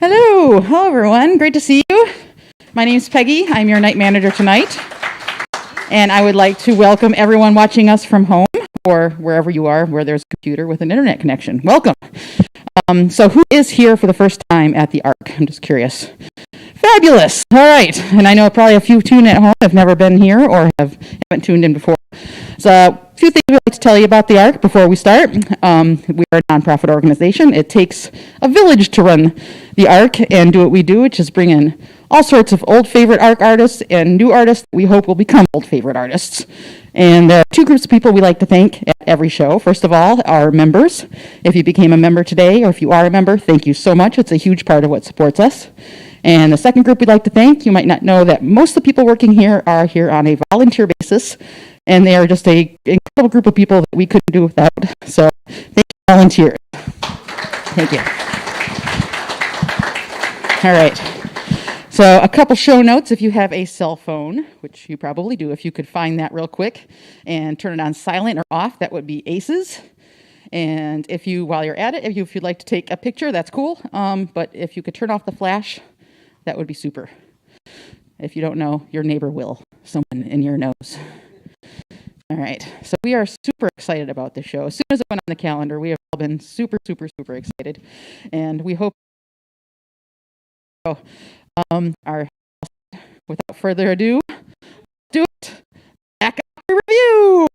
Hello everyone. Great to see you. My name is Peggy. I'm your night manager tonight. And I would like to welcome everyone watching us from home or wherever you are where there's a computer with an internet connection. Welcome. So who is here for the first time at the Ark? I'm just curious. Fabulous. All right. And I know probably a few tuned in at home have never been here or haven't tuned in before. So a few things we'd like to tell you about the Ark before we start. We are a nonprofit organization. It takes a village to run the Ark and do what we do, which is bring in all sorts of old favorite Ark artists and new artists that we hope will become old favorite artists. And there are two groups of people we like to thank at every show. First of all, our members. If you became a member today or if you are a member, thank you so much. It's a huge part of what supports us. And the second group we'd like to thank, you might not know that most of the people working here are here on a volunteer basis, and they are just an incredible group of people that we couldn't do without. So thank you, volunteers. Thank you. All right. So a couple show notes. If you have a cell phone, which you probably do, if you could find that real quick and turn it on silent or off, that would be aces. And if you, while you're at it, if you'd like to take a picture, that's cool. But if you could turn off the flash, that would be super. If you don't know, your neighbor will. Someone in your nose. All right. So we are super excited about this show. As soon as it went on the calendar, we have all been super, super, super excited. And we hope without further ado, do it. Black Opry Revue.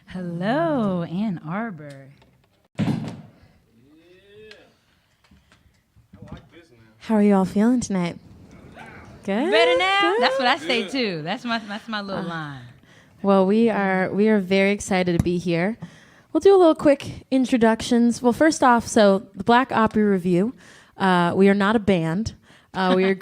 Hello, Ann Arbor. How are you all feeling tonight? Good. Better now? Good. That's what I say too. That's my little line. Well, we are very excited to be here. We'll do a little quick introductions. Well, first off, so the Black Opry Revue. We are not a band. We are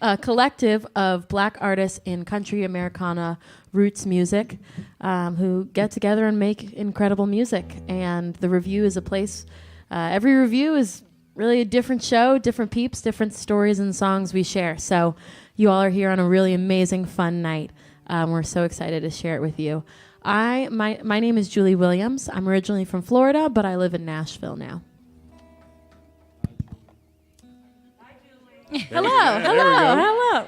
a collective of Black artists in country, Americana, roots music, who get together and make incredible music. And the Revue is a place. Every review is really a different show, different peeps, different stories and songs we share. So you all are here on a really amazing, fun night. We're so excited to share it with you. My name is Julie Williams. I'm originally from Florida, but I live in Nashville now. Hello.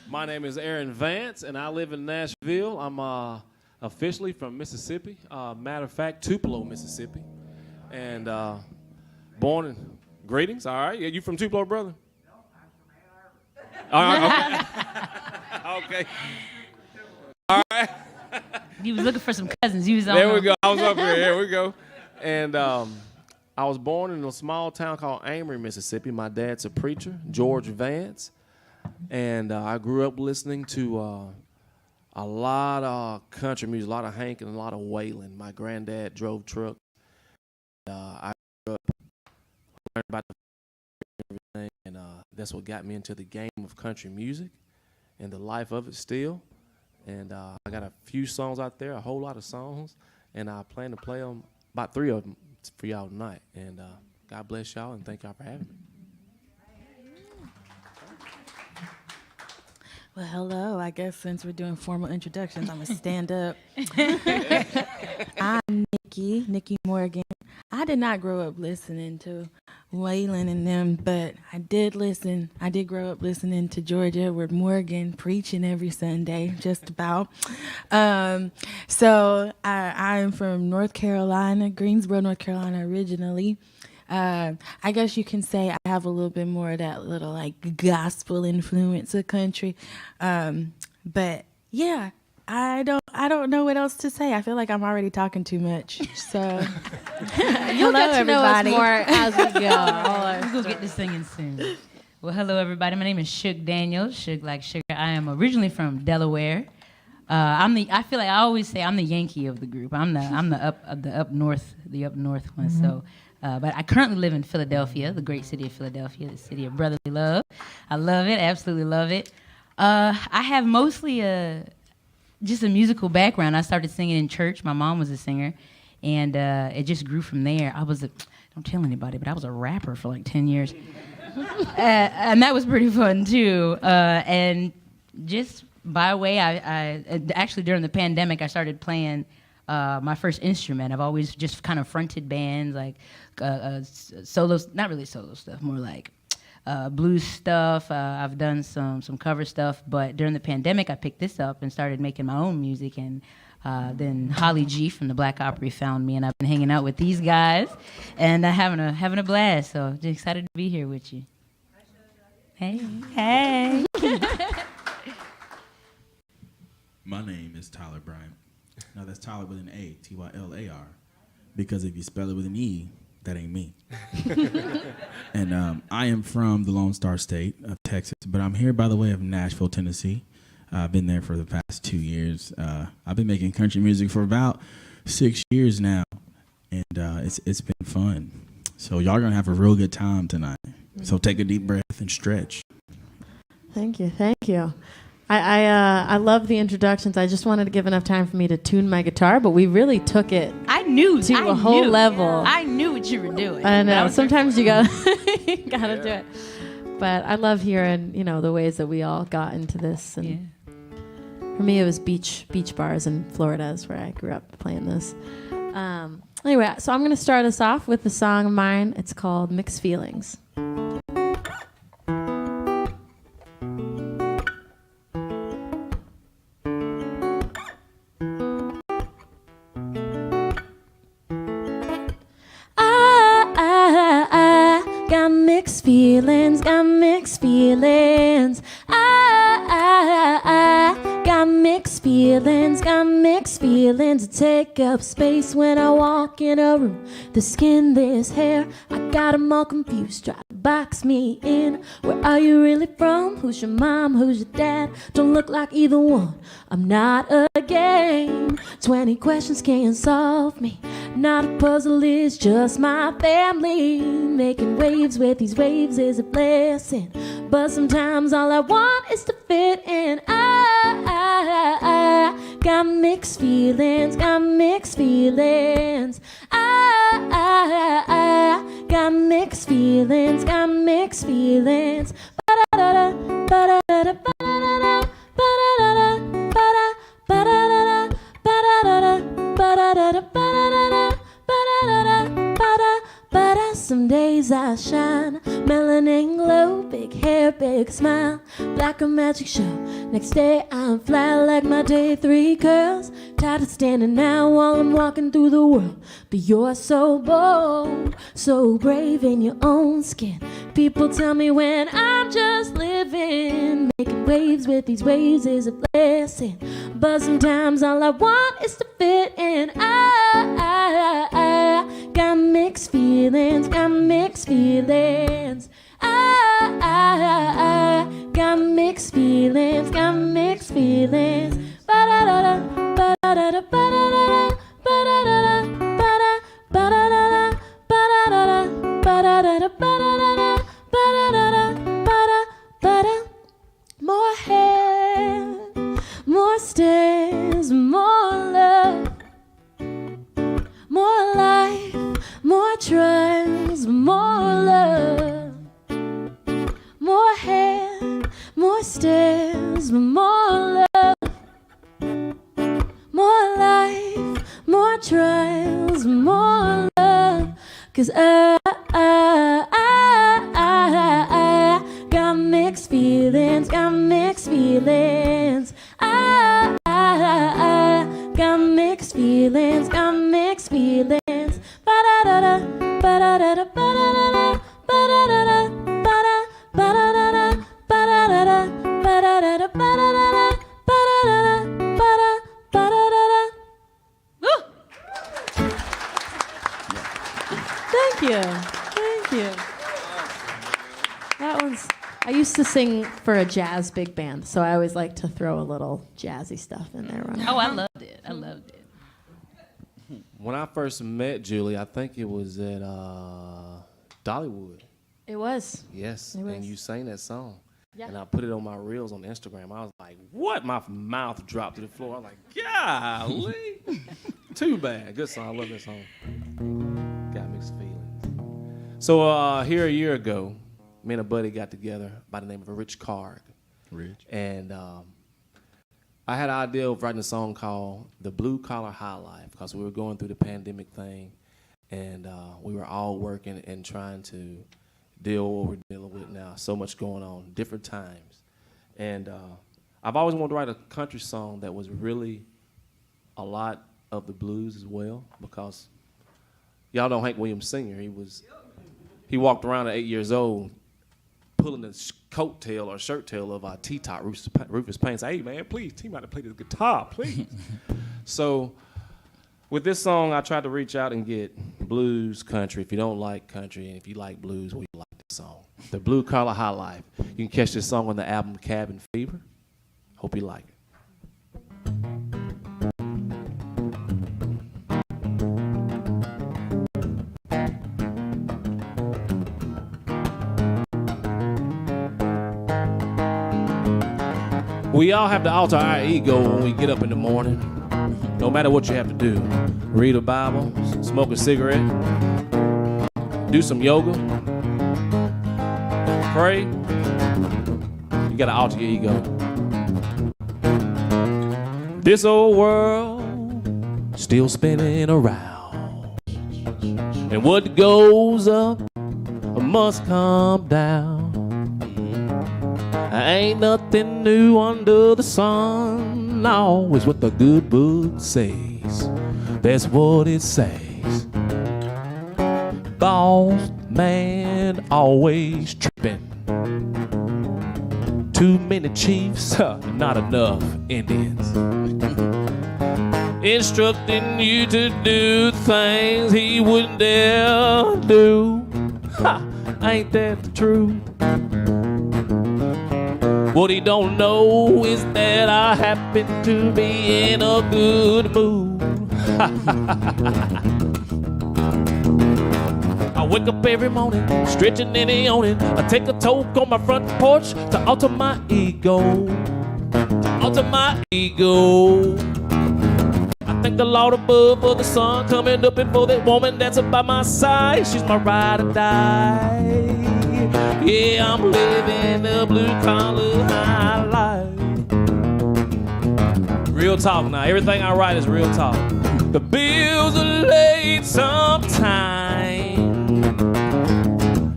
My name is Aaron Vance, and I live in Nashville. I'm officially from Mississippi. Matter of fact, Tupelo, Mississippi. And born in greetings. All right. You from Tupelo, brother? No, I'm from Ann Arbor. Okay. All right. He was looking for some cousins. He was on. There we go. I was up here. Here we go. And I was born in a small town called Amory, Mississippi. My dad's a preacher, George Vance. And I grew up listening to a lot of country music, a lot of Hank and a lot of Waylon. My granddad drove trucks. I grew up learning about everything, and that's what got me into the game of country music and the life of it still. And I got a few songs out there, a whole lot of songs, and I plan to play them, about 3 of them, for y'all tonight. And God bless y'all, and thank y'all for having me. Well, hello. I guess since we're doing formal introductions, I'm going to stand up. I'm Nikki Morgan. I did not grow up listening to Waylon and them, but I did grow up listening to George Edward Morgan preaching every Sunday, just about. So I'm from North Carolina, Greensboro, North Carolina originally. I guess you can say I have a little bit more of that little like gospel influence of country. But yeah, I don't know what else to say. I feel like I'm already talking too much. So You'll get to know us more as we go. We're going to get to singing soon. Well, hello, everybody. My name is Sug Daniels, Sug like sugar. I am originally from Delaware. I feel like I always say I'm the Yankee of the group. I'm the up north one. Mm-hmm. So, but I currently live in Philadelphia, the great city of Philadelphia, the city of brotherly love. I love it, absolutely love it. I have mostly just a musical background. I started singing in church. My mom was a singer, And it just grew from there. Don't tell anybody, but I was a rapper for like 10 years. And that was pretty fun too. And just by way, I actually during the pandemic, I started playing my first instrument. I've always just kind of fronted bands, like solos, not really solo stuff, more like blues stuff. I've done some cover stuff, but during the pandemic, I picked this up and started making my own music. And then Holly G from the Black Opry found me, and I've been hanging out with these guys and having a blast. So just excited to be here with you. Hey. My name is Tylar Bryant. Now that's Tyler with an A, Tylar, because if you spell it with an E, that ain't me. And I am from the Lone Star State of Texas, but I'm here by the way of Nashville, Tennessee. I've been there for the past 2 years. I've been making country music for about 6 years now, and it's been fun. So y'all are gonna have a real good time tonight. So take a deep breath and stretch. Thank you. I love the introductions. I just wanted to give enough time for me to tune my guitar, but we really took it to a whole level. I knew what you were doing. I know. Sometimes you gotta do it. But I love hearing, the ways that we all got into this. And for me, it was beach bars in Florida is where I grew up playing this. Anyway, so I'm going to start us off with a song of mine. It's called Mixed Feelings. I got mixed feelings, got mixed feelings. I got mixed feelings, got mixed feelings. To take up space when I walk in a room. The skin, this hair, I got 'em all confused. Try to box me in. Where are you really from? Who's your mom? Who's your dad? Don't look like either one. I'm not a game. 20 questions can't solve me. Not a puzzle, it's just my family. Making waves with these waves is a blessing. But sometimes all I want is to fit in. I got mixed feelings, got mixed feelings. I got mixed feelings, got mixed feelings. Ba-da-da-da, ba-da-da-da, ba-da-da-da, ba-da-da-da, ba-da-da-da, ba-da-da-da, ba-da-da-da, ba-da-da-da, ba-da-da-da, ba-da-da-da. Some days I shine, melanin glow, big hair, big smile, like a magic show. Next day I'm fly like my day 3 curls. Tired of standing now while I'm walking through the world. But you're so bold, so brave in your own skin. People tell me when I'm just living. Making waves with these waves is a blessing. But sometimes all I want is to fit in. I got mixed feelings, got mixed feelings. I got mixed feelings, got mixed feelings. Ba-da-da-da, ba-da-da-da, ba-da-da-da, ba-da-da-da, ba-da-da-da, ba-da-da-da, ba-da-da-da, ba-da-da-da, ba-da-da-da, ba-da-da-da. More hair, more stairs, more love, more life, more trials, more love. More hair, more stairs, more love, more life, more trials, more love. 'Cause I got mixed feelings, got mixed feelings. I got mixed feelings, got mixed feelings. Ba-da-da-da, ba-da-da-da, ba-da-da-da, ba-da-da-da, ba-da. Ba-da-da-da, ba-da-da-da, ba-da-da-da, ba-da-da-da, ba-da-da-da, ba-da-da-da. Woo! Thank you. That one's, I used to sing for a jazz big band, so I always like to throw a little jazzy stuff in there. Oh, I loved it. When I first met Julie, I think it was at Dollywood. It was. Yes, It was. and you sang that song. Yeah. And I put it on my reels on Instagram. I was like, what? My mouth dropped to the floor. I was like, golly. Too bad. Good song. I love this song. Got mixed feelings. So here a year ago, me and a buddy got together by the name of Rich Card. Rich. And I had an idea of writing a song called The Blue Collar High Life because we were going through the pandemic thing, and we were all working and trying to deal with what we're dealing with now. So much going on, different times. And I've always wanted to write a country song that was really a lot of the blues as well, because y'all know Hank Williams Sr. He walked around at 8 years old pulling the coat tail or shirt tail of our T-Top, Rufus Payne. Say, hey, man, please, team out to play this guitar, please. So with this song, I tried to reach out and get blues, country. If you don't like country, and if you like blues, well, you like this song. The Blue Collar High Life. You can catch this song on the album Cabin Fever. Hope you like it. We all have to alter our ego when we get up in the morning, no matter what you have to do. Read a Bible, smoke a cigarette, do some yoga, pray. You gotta alter your ego. This old world still spinning around, and what goes up must come down. Ain't nothing new under the sun. Always what the good book says. That's what it says. Boss man always tripping. Too many chiefs, not enough Indians. Instructing you to do things he wouldn't dare do. Ha! Ain't that the truth? What he don't know is that I happen to be in a good mood. I wake up every morning, stretching and yawning. I take a toke on my front porch to alter my ego. To alter my ego. I thank the Lord above for the sun coming up and for that woman that's by my side. She's my ride or die. Yeah, I'm living the blue collar high life. Real talk now. Everything I write is real talk. The bills are late sometime.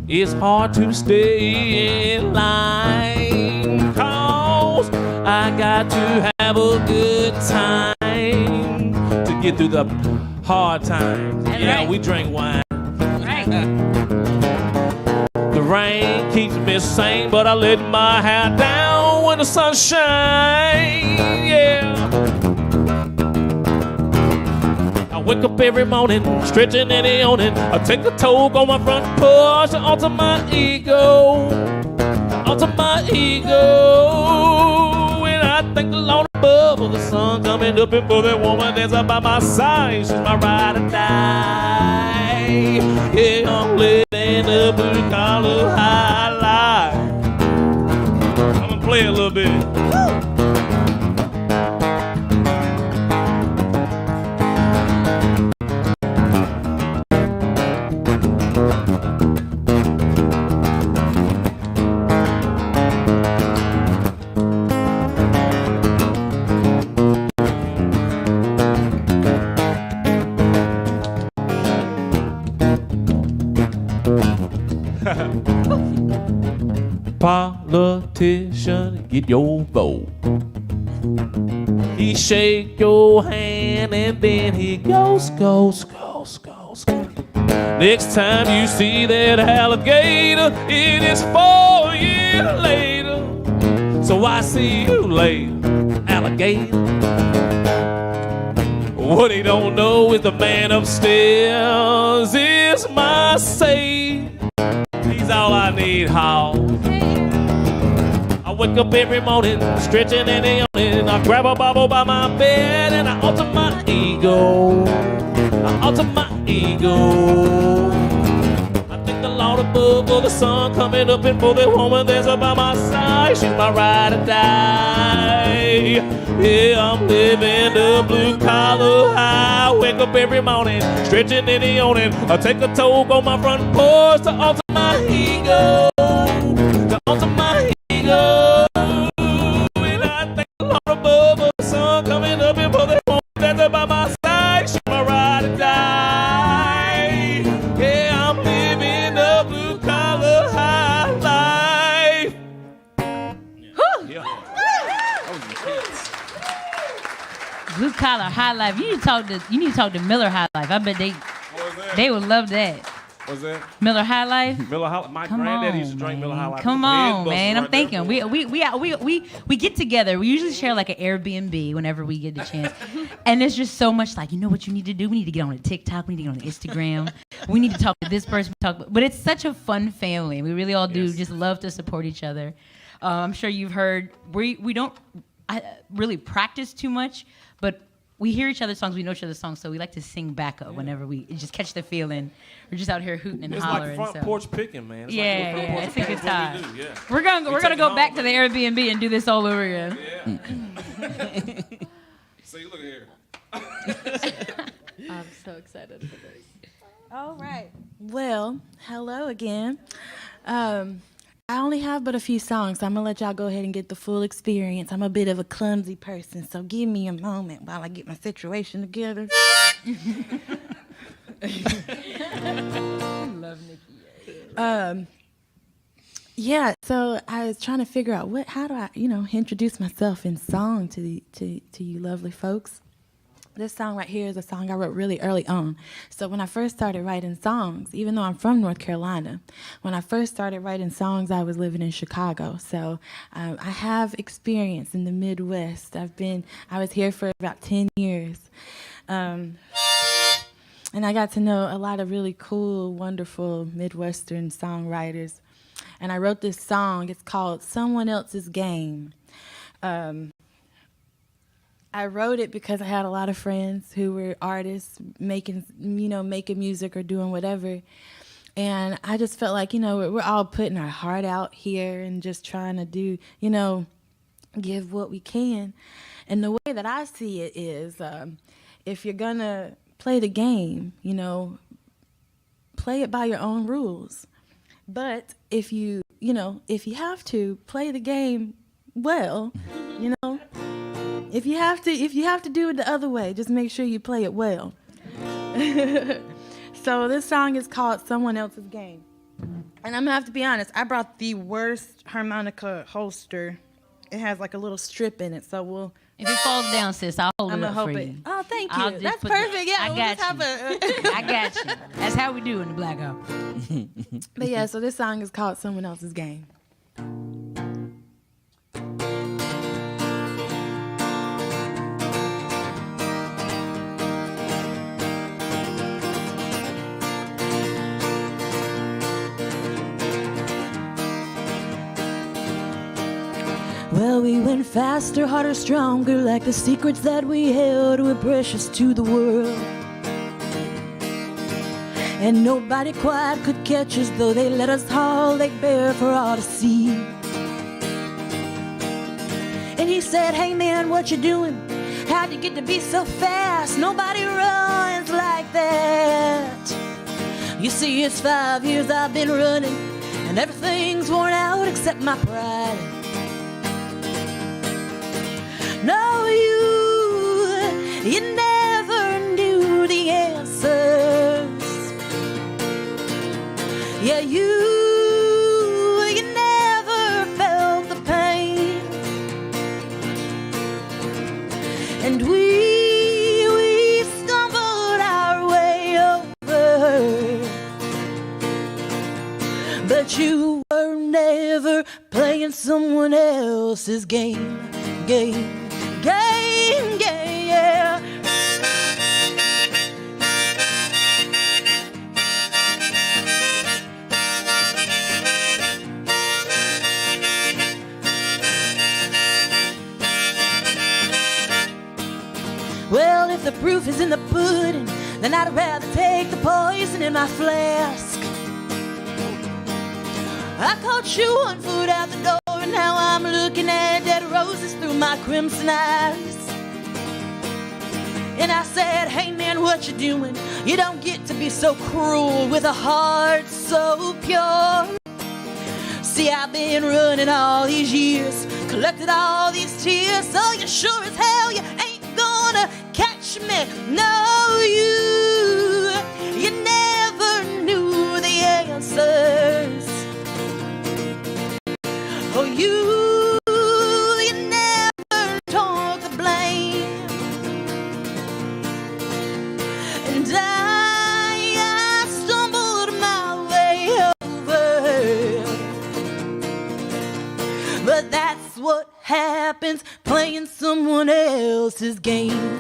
It's hard to stay in line, 'cause I got to have a good time to get through the hard times. Yeah, right. We drink wine. Right. The rain keeps me sane, but I let my hair down when the sun shines. Yeah. I wake up every morning, stretching and yawning. I take a toke on my front porch to alter my ego. Alter my ego. And I thank the Lord above for the sun coming up and for that woman that's by my side. She's my ride or die. Yeah, I'm living the blue collar high life. I'm gonna play a little bit. Politician, get your vote. He shake your hand and then he goes. Next time you see that alligator, it is 4 years later. So I see you later, alligator. What he don't know is the man upstairs is my savior. He's all I need, how? I wake up every morning, stretching and yawning. I grab a bottle by my bed and I alter my ego. I alter my ego. I thank the Lord above for the sun coming up, and for the woman that's by my side, she's my ride or die. Yeah, I'm living the blue collar high. Wake up every morning, stretching and yawning. I take a toke on my front porch to alter my ego, to alter my ego. And I thank the Lord above for the sun coming up, and for the woman that's by my side, she's my ride or die. Yeah, I'm living the blue collar high life. Yeah. Blue collar high life. You need to talk to Miller High Life. I bet they would love that. What's that? Miller High Life. Miller High Life. My Come granddad on, used to drink Miller High Life. Come on, man. I'm right thinking there. we get together. We usually share like an Airbnb whenever we get the chance, and it's just so much like, you know what you need to do? We need to get on a TikTok. We need to get on Instagram. We need to talk to this person. But it's such a fun family. We really all do just love to support each other. I'm sure you've heard we don't really practice too much, but we hear each other's songs, we know each other's songs, so we like to sing backup whenever we just catch the feeling. We're just out here hooting and It's hollering. like front porch picking, man. It's Yeah, like yeah, it's a good time. What we do, yeah. We're gonna take go it back home, to the Airbnb and do this all over again. Yeah. See, look here. I'm so excited for this. All right. Well, hello again. I only have but a few songs, so I'm going to let y'all go ahead and get the full experience. I'm a bit of a clumsy person, so give me a moment while I get my situation together. Love Nikki. Yeah, so I was trying to figure out how do I, introduce myself in song to you lovely folks. This song right here is a song I wrote really early on. So when I first started writing songs, even though I'm from North Carolina, when I first started writing songs, I was living in Chicago. So I have experience in the Midwest. I was here for about 10 years. And I got to know a lot of really cool, wonderful Midwestern songwriters. And I wrote this song. It's called Someone Else's Game. I wrote it because I had a lot of friends who were artists making music or doing whatever. And I just felt like, we're all putting our heart out here and just trying to do, give what we can. And the way that I see it is, if you're going to play the game, play it by your own rules. But if you have to play the game well, if you have to do it the other way, just make sure you play it well. So this song is called Someone Else's Game. And I'm gonna have to be honest, I brought the worst harmonica holster. It has like a little strip in it, so if it falls down, sis, I'll hold it up for you. Oh, thank I'll you. just That's perfect. Yeah, I got you. I got you. That's how we do in the Black Opry. But yeah, so this song is called Someone Else's Game. Well, we went faster, harder, stronger, like the secrets that we held were precious to the world. And nobody quite could catch us, though they let us haul like bare for all to see. And he said, hey man, what you doing? How'd you get to be so fast? Nobody runs like that. You see, it's 5 years I've been running, and everything's worn out except my pride. No, you never knew the answers. Yeah, you never felt the pain. And we stumbled our way over. But you were never playing someone else's game. Yeah. Well, if the proof is in the pudding, then I'd rather take the poison in my flask. I caught you 1 foot out the door, and now I'm looking at dead roses through my crimson eyes. And I said, hey man, what you doing? You don't get to be so cruel with a heart so pure. See, I've been running all these years, collected all these tears, so you sure as hell you ain't gonna catch me. No, you never knew the answers. Oh, you never took the blame. And I stumbled my way over. But that's what happens playing someone else's game.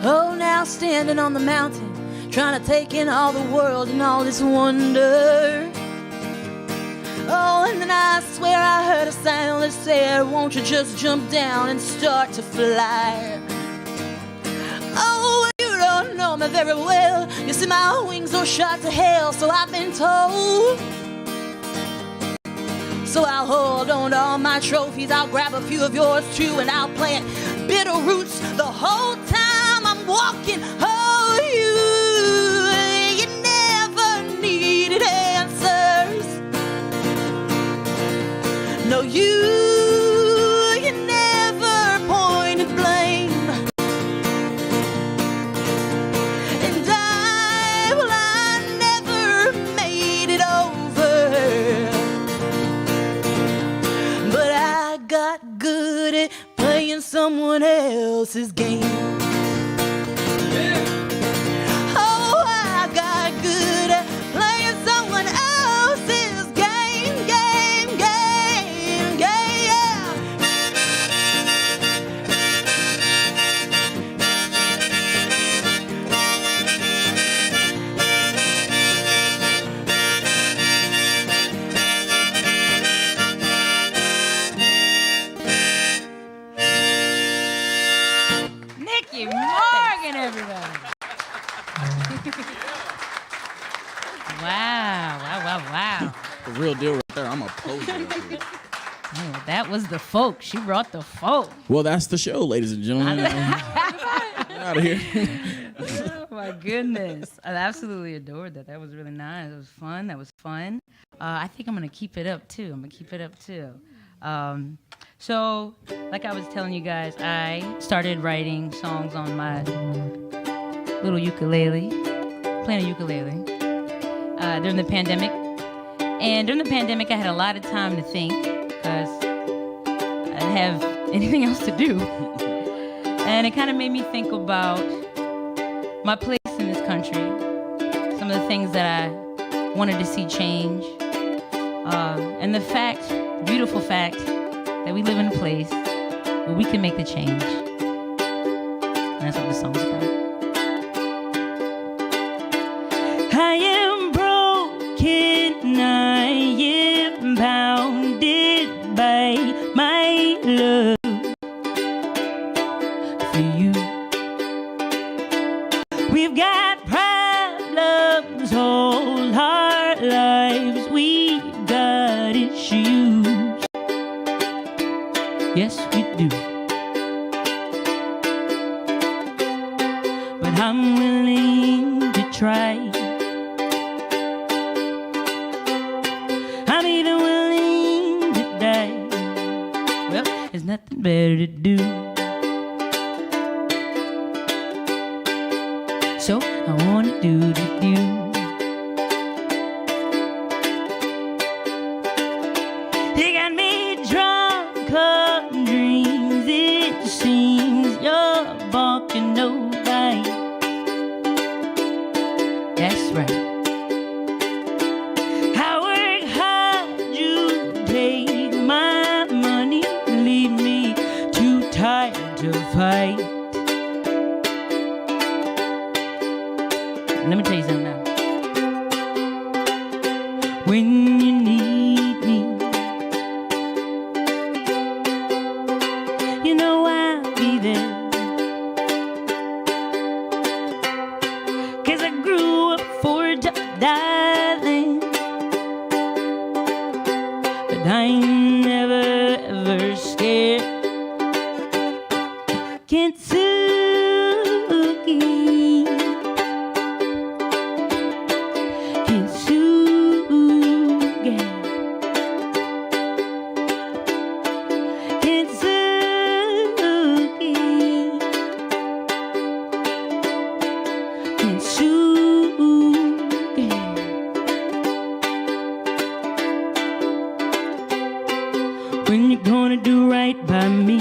Oh, now standing on the mountain, trying to take in all the world and all its wonder. Oh, and then I swear I heard a sound that said, won't you just jump down and start to fly? Oh, you don't know me very well. You see, my wings are shot to hell, so I've been told. So I'll hold on to all my trophies, I'll grab a few of yours too, and I'll plant bitter roots the whole time I'm walking. Oh, you never needed answers. No, you never pointed blame. And I never made it over. But I got good at playing someone else's game. Oh, I got good at playing someone else's game, game, game, game, yeah. Nikki Morgan, everybody. Wow. The real deal right there. I'm a poser. Right here. Oh, that was the folk. She brought the folk. Well, that's the show, ladies and gentlemen. Get out of here. Oh my goodness. I absolutely adored that. That was really nice. It was fun. That was fun. I think I'm going to keep it up too. So, like I was telling you guys, I started writing songs on my little ukulele, playing a ukulele, during the pandemic. And during the pandemic, I had a lot of time to think because I didn't have anything else to do. And it kind of made me think about my place in this country, some of the things that I wanted to see change, and the beautiful fact, that we live in a place where we can make the change. And that's what the song's about. I am broken, I am bounded by my love for you. We've got problems all our lives, we got issues. Yes, we do. But I'm willing to try. I'm even willing to die. Well, there's nothing better to do. So I wanna do to do. You got me drunk on dreams. It seems you're walking no by. That's right. I work hard, you take my money, leave me too tired to to fight. Let me tell you something now. When you need me, you know I'll be there. 'Cause I grew up forged up, darling, but I ain't never ever scared. Kentucky, Kentucky, Kentucky, Kentucky. When you gonna do right by me?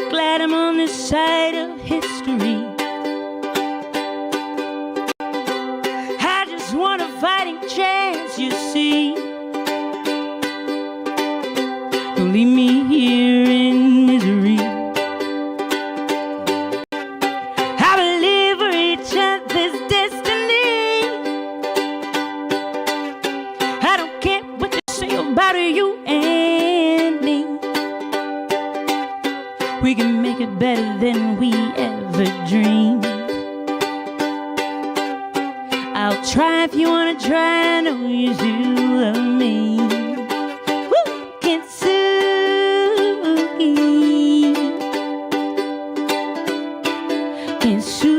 Glad I'm on this side of history. I just want a fighting chance, you see. Don't leave me here in misery. I believe we're each other's destiny. I don't care what you say about you and me. We can make it better than we ever dreamed. I'll try if you wanna try. I know you do love me. Woo! Kentucky, Kentucky,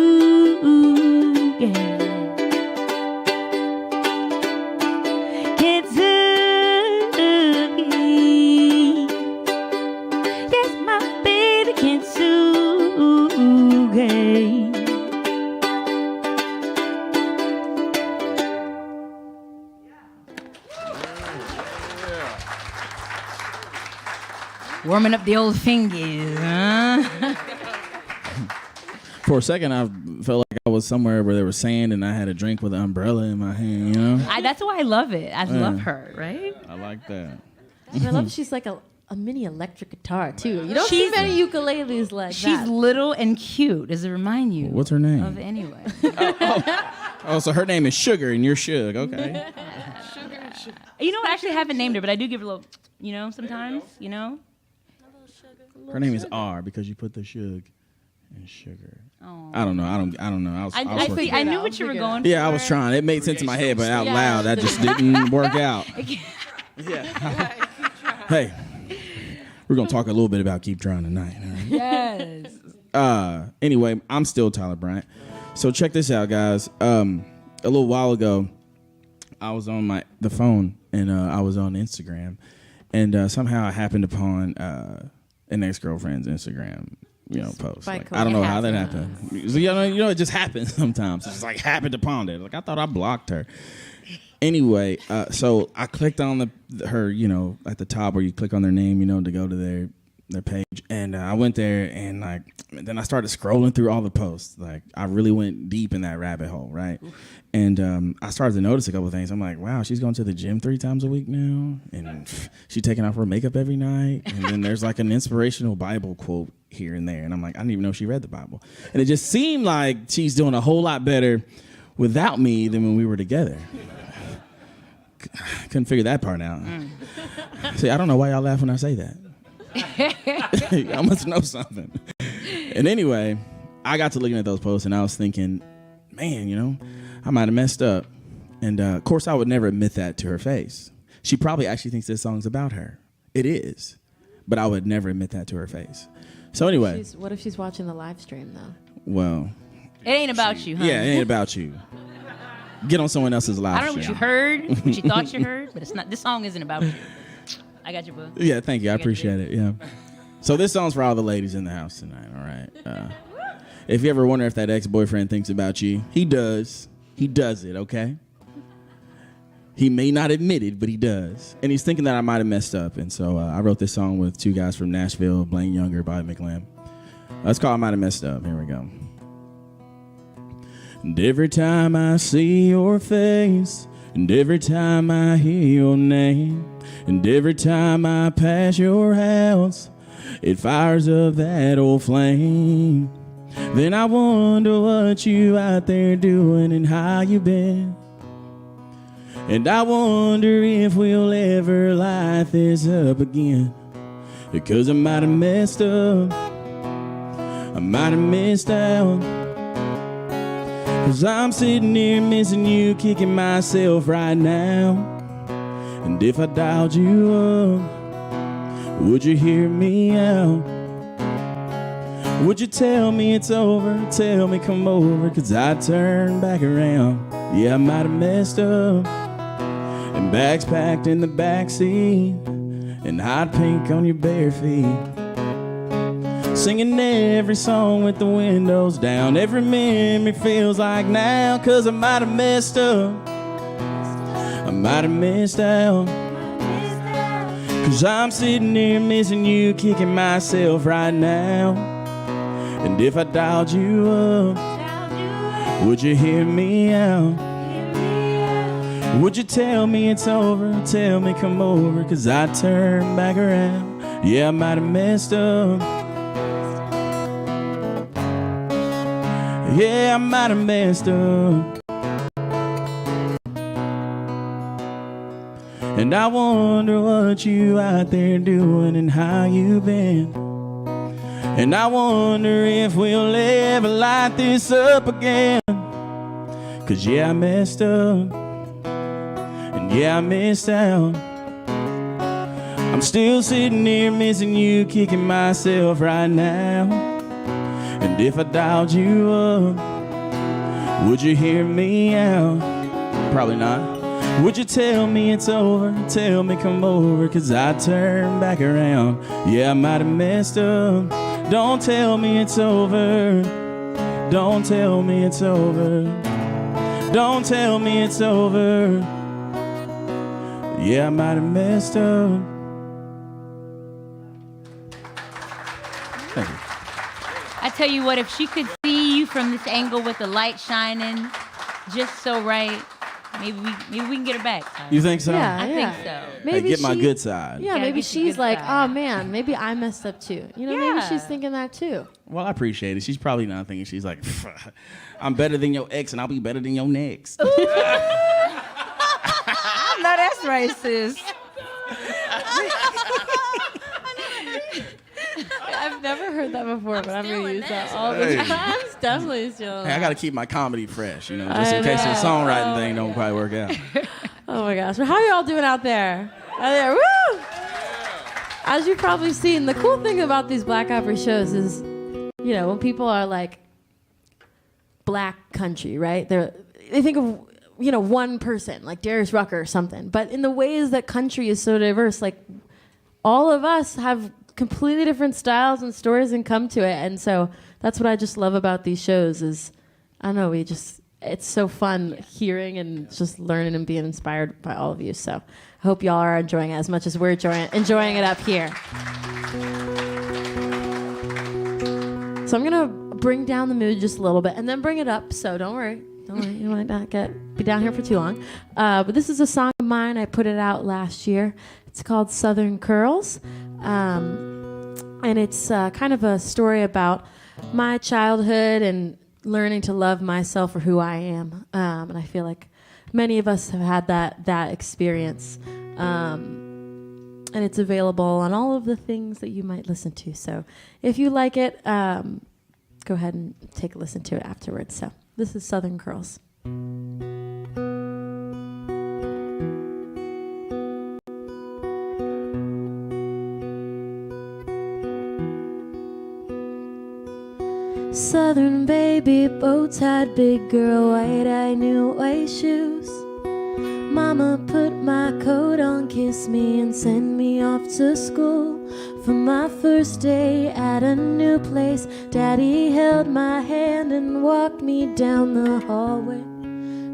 Kentucky. Yes, my baby, Kentucky. Warming up the old fingers, huh? For a second, I felt like I was somewhere where there was sand and I had a drink with an umbrella in my hand, you know? That's why I love it. I love her, right? I like that. I love she's like a mini electric guitar, too. You don't see many ukuleles like that. She's little and cute. Does it remind you? What's her name? Of anyway. Oh, so her name is Sugar and you're Shug, okay. You know, I actually haven't named her, but I do give her a little, you know, sometimes, you know? Her name is R because you put the Shug and Sugar. Oh. I don't know. I don't know. I was working. I knew what you were going for. Yeah, I was trying. It made sense in my head, but out loud, that just didn't work out. Yeah. Hey, we're going to talk a little bit about Keep Trying tonight. All right? Yes. Anyway, I'm still Tyler Bryant. So check this out, guys. A little while ago, I was on the phone, and I was on Instagram, and somehow I happened upon an ex-girlfriend's Instagram, post. Like, I don't know how that happened. So, it just happens sometimes. It's just like happened upon it. Like I thought I blocked her. Anyway, so I clicked on her, at the top where you click on their name, to go to their page, and I went there, and then I started scrolling through all the posts. Like I really went deep in that rabbit hole, right? Oof. And I started to notice a couple of things. I'm like, wow, she's going to the gym 3 times a week now, and she's taking off her makeup every night. And then there's like an inspirational Bible quote here and there, and I'm like, I didn't even know she read the Bible. And it just seemed like she's doing a whole lot better without me than when we were together. Couldn't figure that part out. See, I don't know why y'all laugh when I say that. I must know something. And anyway, I got to looking at those posts and I was thinking, man, I might have messed up. And of course, I would never admit that to her face. She probably actually thinks this song's about her. It is. But I would never admit that to her face. So anyway. What if she's watching the live stream, though? Well. It ain't about you, huh? Yeah, it ain't about you. Get on someone else's live stream. I don't know what you heard, what you thought you heard, but it's not. This song isn't about you. I got your book. Yeah, thank you. I appreciate it. Yeah. So this song's for all the ladies in the house tonight, all right? If you ever wonder if that ex-boyfriend thinks about you, he does. He does it, okay? He may not admit it, but he does. And he's thinking that I might have messed up. And so I wrote this song with 2 guys from Nashville, Blaine Younger, Bobby McLean. It's called I Might Have Messed Up. Here we go. And every time I see your face, and every time I hear your name, And every time I pass your house, it fires up that old flame. Then I wonder what you out there doing and how you been. And I wonder if we'll ever light this up again. Because I might have messed up, I might have missed out. Cause I'm sitting here missing you, kicking myself right now. And if I dialed you up, would you hear me out? Would you tell me it's over, tell me come over, cause I turn back around. Yeah, I might have messed up, and bags packed in the backseat, and hot pink on your bare feet. Singing every song with the windows down, every memory feels like now. Cause I might have messed up, I might have missed out. Cause I'm sitting here missing you, kicking myself right now. And if I dialed you up, would you hear me out? Would you tell me it's over, tell me come over, cause I turn back around. Yeah, I might have messed up, yeah, I might have messed up. And I wonder what you out there doing and how you been. And I wonder if we'll ever light this up again. Cause yeah, I messed up, and yeah, I missed out. I'm still sitting here missing you, kicking myself right now. And if I dialed you up, would you hear me out? Probably not. Would you tell me it's over, tell me come over, cause I turn back around. Yeah, I might have messed up. Don't tell me it's over, don't tell me it's over, don't tell me it's over. Yeah, I might have messed up. Thank you. I tell you what, if she could see you from this angle with the light shining just so right, maybe we can get her back. You think so? Yeah, I yeah. think so. Maybe Get my she- good side. Yeah, Gotta maybe get your she's good like, side. oh man, maybe I messed up too. You know, maybe Yeah. she's thinking that too. Well, I appreciate it. She's probably not thinking, she's like, I'm better than your ex and I'll be better than your next. No, that's racist. I've never heard that before, but I'm going to use that all Hey. the time. I'm definitely stealing Hey, I that. got to keep my comedy fresh, you know, just in case the songwriting thing don't quite work out. Oh my gosh. Well, how are y'all doing out there? Out there, woo! As you've probably seen, the cool thing about these Black Opry shows is, you know, when people are like black country, right? They think of, you know, one person, like Darius Rucker or something. But in the ways that country is so diverse, like all of us have completely different styles and stories and come to it. And so that's what I just love about these shows is, I don't know, it's so fun hearing and just learning and being inspired by all of you. So I hope y'all are enjoying it as much as we're enjoying it up here. So I'm going to bring down the mood just a little bit and then bring it up. So don't worry. You might not be down here for too long. But this is a song of mine. I put it out last year. It's called Southern Curls. And it's kind of a story about my childhood and learning to love myself for who I am. And I feel like many of us have had that experience. And it's available on all of the things that you might listen to. So if you like it, go ahead and take a listen to it afterwards. So this is Southern Curls. Southern baby, bow-tied big girl, white-eyed new white shoes. Mama put my coat on, kissed me and sent me off to school. For my first day at a new place, Daddy held my hand and walked me down the hallway.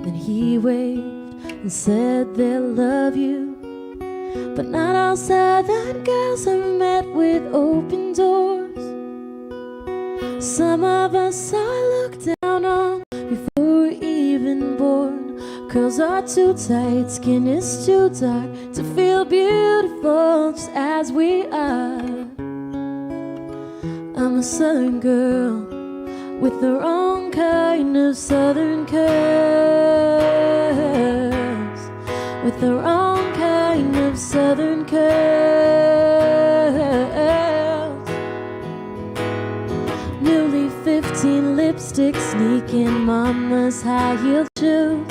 Then he waved and said they'll love you. But not all Southern girls are met with open doors. Some of us are looked down on before we're even born. Curls are too tight, skin is too dark to feel beautiful just as we are. I'm a southern girl with her own kind of southern curves, with her own kind of southern curves. Newly 15, lipstick sneaking, mama's high-heeled shoes.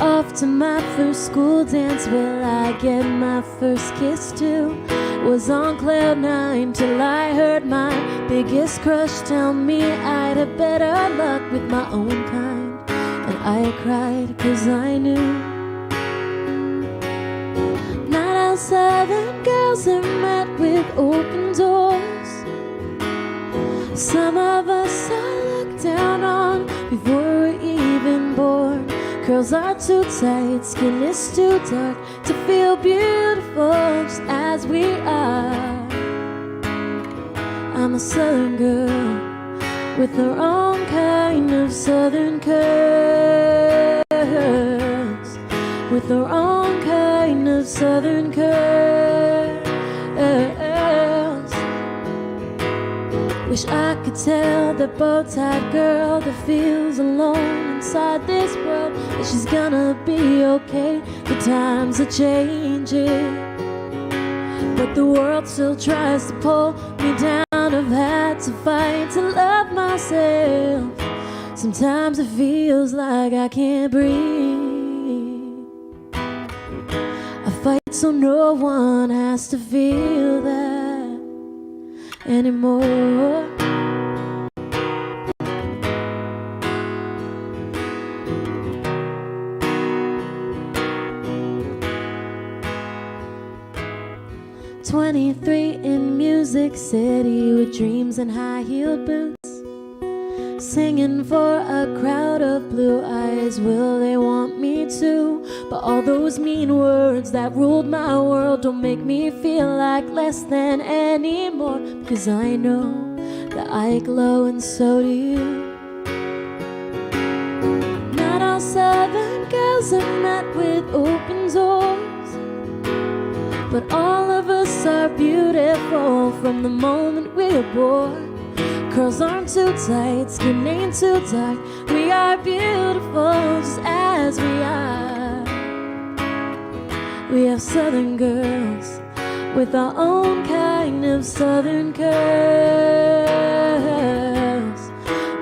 Off to my first school dance, will I get my first kiss too? Was on cloud 9 till I heard my biggest crush tell me I'd have better luck with my own kind. And I cried 'cause I knew not all southern girls are met with open doors. Some of us are looked down on before we're even born. Curls are too tight, skin is too dark to feel beautiful just as we are. I'm a southern girl with her own kind of southern curves, with her own kind of southern curves. Wish I could tell that bow-tied girl that feels alone inside this world that she's gonna be okay. The times are changing, but the world still tries to pull me down. I've had to fight to love myself. Sometimes it feels like I can't breathe. I fight so no one has to feel that anymore. "23 in Music City with dreams and high-heeled boots, singing for a crowd of blue eyes. Will they want me to? But all those mean words that ruled my world don't make me feel like less than anymore, because I know that I glow and so do you. Not all southern girls are met with open doors, but all of us are beautiful from the moment we're born. Curls aren't too tight, skin ain't too dark. We are beautiful just as we are. We are southern girls with our own kind of southern curves,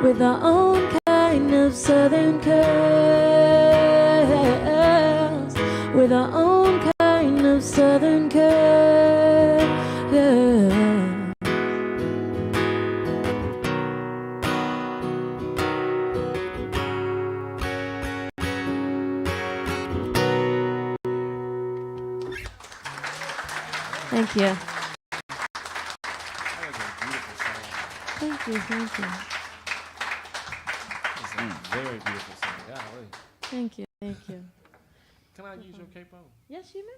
with our own kind of southern curves, with our own kind of southern curves. Thank you. Thank you, thank you. Very beautiful song. Golly. Thank you, thank you. Can I use your capo? Yes, you may.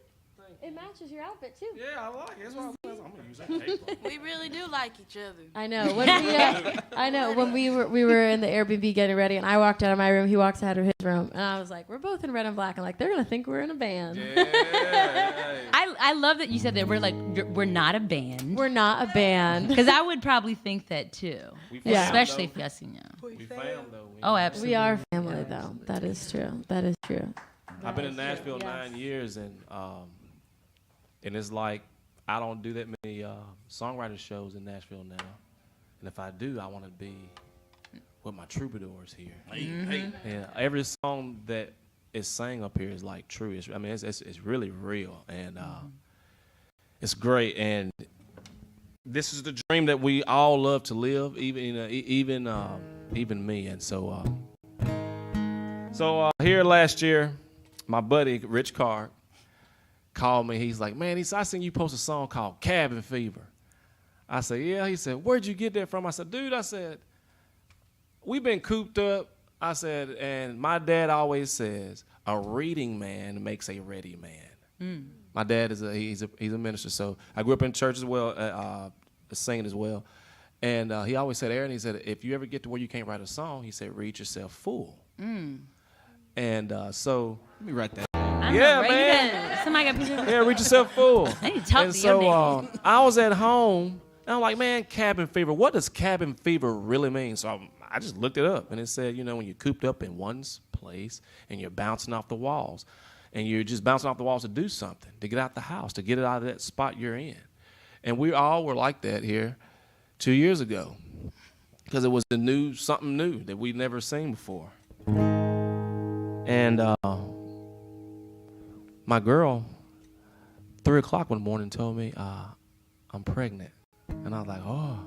It matches your outfit too. Yeah, I like it. That's why I'm going to use that capo. We really do like each other. I know. When we were in the Airbnb getting ready, and I walked out of my room, he walks out of his room, and I was like, "We're both in red and black," and like they're gonna think we're in a band. Yeah. I love that you said that we're not a band. We're not a band. Because I would probably think that too. Yeah. Especially if yes, you know. We fam, though. Oh, absolutely. We are family, though. That is true. That is true. I've been in Nashville 9 years, and it's like I don't do that many songwriter shows in Nashville now. And if I do, I want to be with my troubadours here. And every song that is sang up here is like true. It's really real, and it's great. And this is the dream that we all love to live, even me. And so here last year, my buddy Rich Card called me. He's like, "Man," I seen you post a song called Cabin Fever. I said, "Yeah." He said, "Where'd you get that from?" I said, "Dude," I said, "we've been cooped up." I said, "and my dad always says, a reading man makes a ready man." My dad is he's a minister, so I grew up in church as well, singing as well. And he always said, "Aaron," he said, "if you ever get to where you can't write a song," he said, "read yourself full." And so, Let me write that. I Yeah, know, right? man. Somebody got pictures. yeah, reach yourself full. I need to talk And to your so name. I was at home, and I'm like, man, cabin fever. What does cabin fever really mean? So I just looked it up, and it said, you know, when you're cooped up in one place and you're bouncing off the walls, and you're just bouncing off the walls to do something, to get out the house, to get it out of that spot you're in. And we all were like that here 2 years ago, because it was something new that we'd never seen before. And my girl, 3 o'clock one morning, told me, I'm pregnant. And I was like, oh.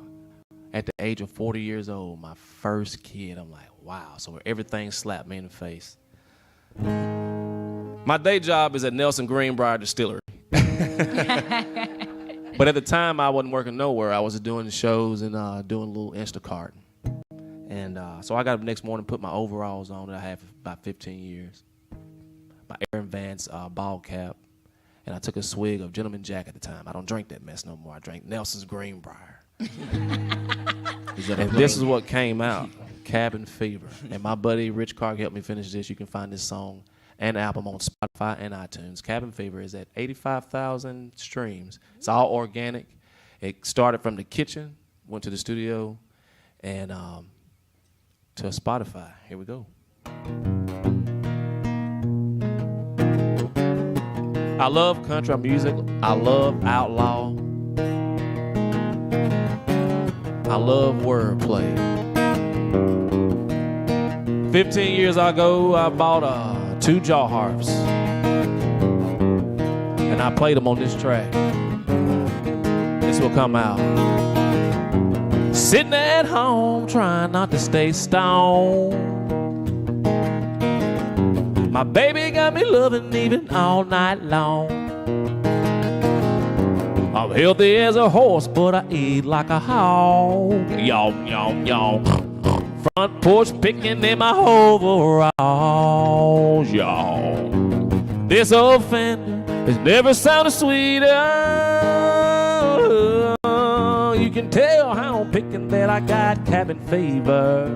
At the age of 40 years old, my first kid, I'm like, wow. So everything slapped me in the face. My day job is at Nelson Greenbrier Distillery. But at the time, I wasn't working nowhere. I was doing shows and doing a little Instacart. And so I got up the next morning, put my overalls on that I had for about 15 years. My Vance ball cap. And I took a swig of Gentleman Jack at the time. I don't drink that mess no more. I drank Nelson's Greenbrier. And this is what came out, Cabin Fever. And my buddy Rich Clark helped me finish this. You can find this song and album on Spotify and iTunes. Cabin Fever is at 85,000 streams. It's all organic. It started from the kitchen, went to the studio, and to Spotify. Here we go. I love country music. I love outlaw. I love wordplay. 15 years ago, I bought 2 jaw harps. And I played them on this track. This will come out. Sitting at home, trying not to stay stoned. My baby got me loving even all night long. I'm healthy as a horse, but I eat like a hog. Yaw, yaw, yaw. Front porch picking in my overalls, y'all. This old fender has never sounded sweeter. You can tell how I'm picking that I got cabin fever.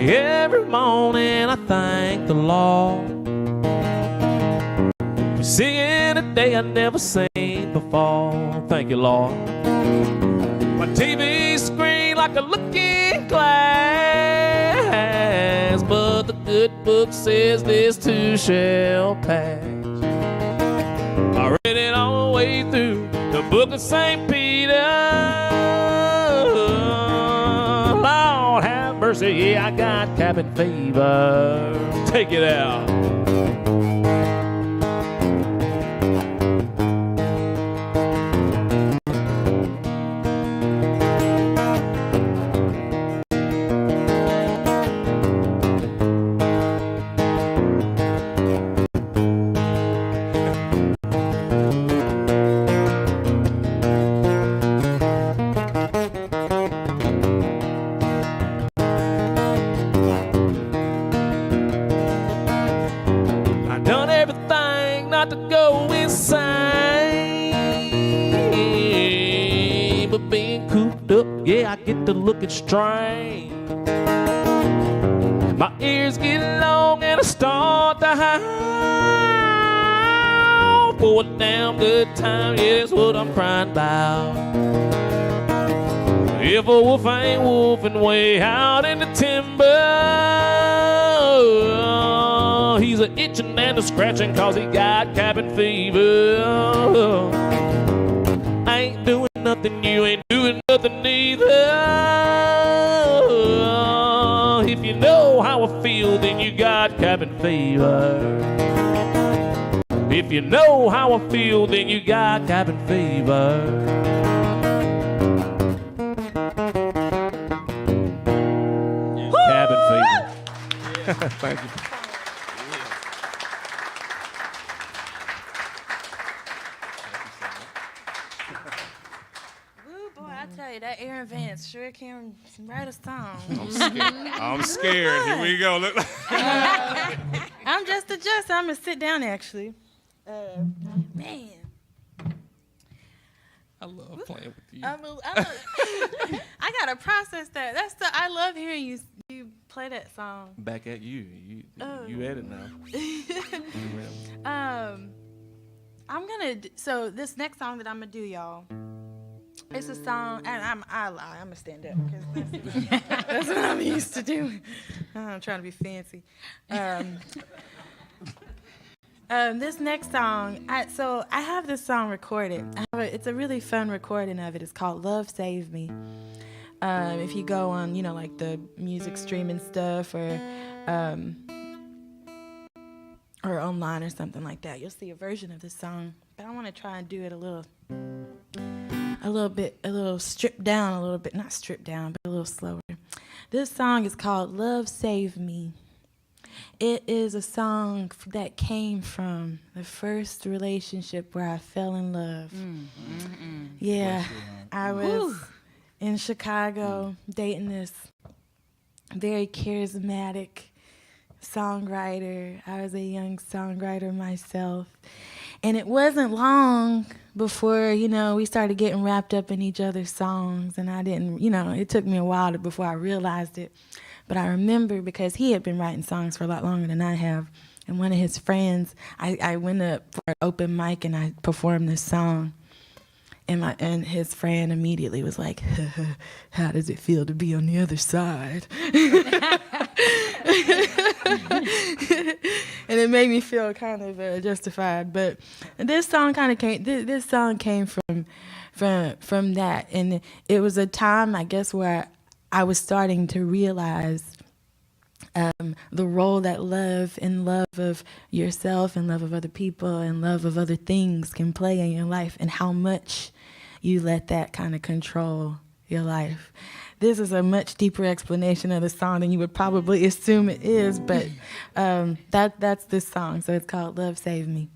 Every morning I thank the Lord for seeing a day I never seen before. Thank you, Lord. My TV screen like a looking glass, but the good book says this too shall pass. I read it all the way through the book of St. Peter. Lord have mercy, yeah, I got cabin fever. Take it out. Yeah, I get to looking strange. My ears get long and I start to howl for a damn good time. Yeah, that's what I'm crying about. If a wolf ain't wolfing way out in the timber, he's a itching and a scratching 'cause he got cabin fever. I ain't doing nothing, you ain't doing nothing either. If you know how I feel, then you got cabin fever. If you know how I feel, then you got cabin fever. Cabin fever. Thank you. That Aaron Vance sure can write a song. I'm scared. Here we go. Look. I'm just adjusting. I'm gonna sit down actually. Man. I love playing with you. I gotta process that. I love hearing you play that song. Back at you. You at it now. So this next song that I'm gonna do, y'all, it's a song, and I'm gonna stand up because that's what I'm used to doing. I'm trying to be fancy. This next song, I have this song recorded. It's a really fun recording of it. It's called "Love Save Me." If you go on, like the music streaming stuff or online or something like that, you'll see a version of this song. But I want to try and do it a little stripped down, not stripped down, but a little slower. This song is called "Love Save Me." It is a song that came from the first relationship where I fell in love. Yeah, I was in Chicago dating this very charismatic songwriter. I was a young songwriter myself. And it wasn't long before, we started getting wrapped up in each other's songs. And I didn't, it took me a while before I realized it. But I remember because he had been writing songs for a lot longer than I have. And one of his friends, I went up for an open mic and I performed this song. And his friend immediately was like, how does it feel to be on the other side? And it made me feel kind of justified. But this song came from that. And it was a time, I guess, where I was starting to realize the role that love and love of yourself and love of other people and love of other things can play in your life, and how much you let that kind of control your life. This is a much deeper explanation of the song than you would probably assume it is, but that's this song. So it's called "Love Save Me."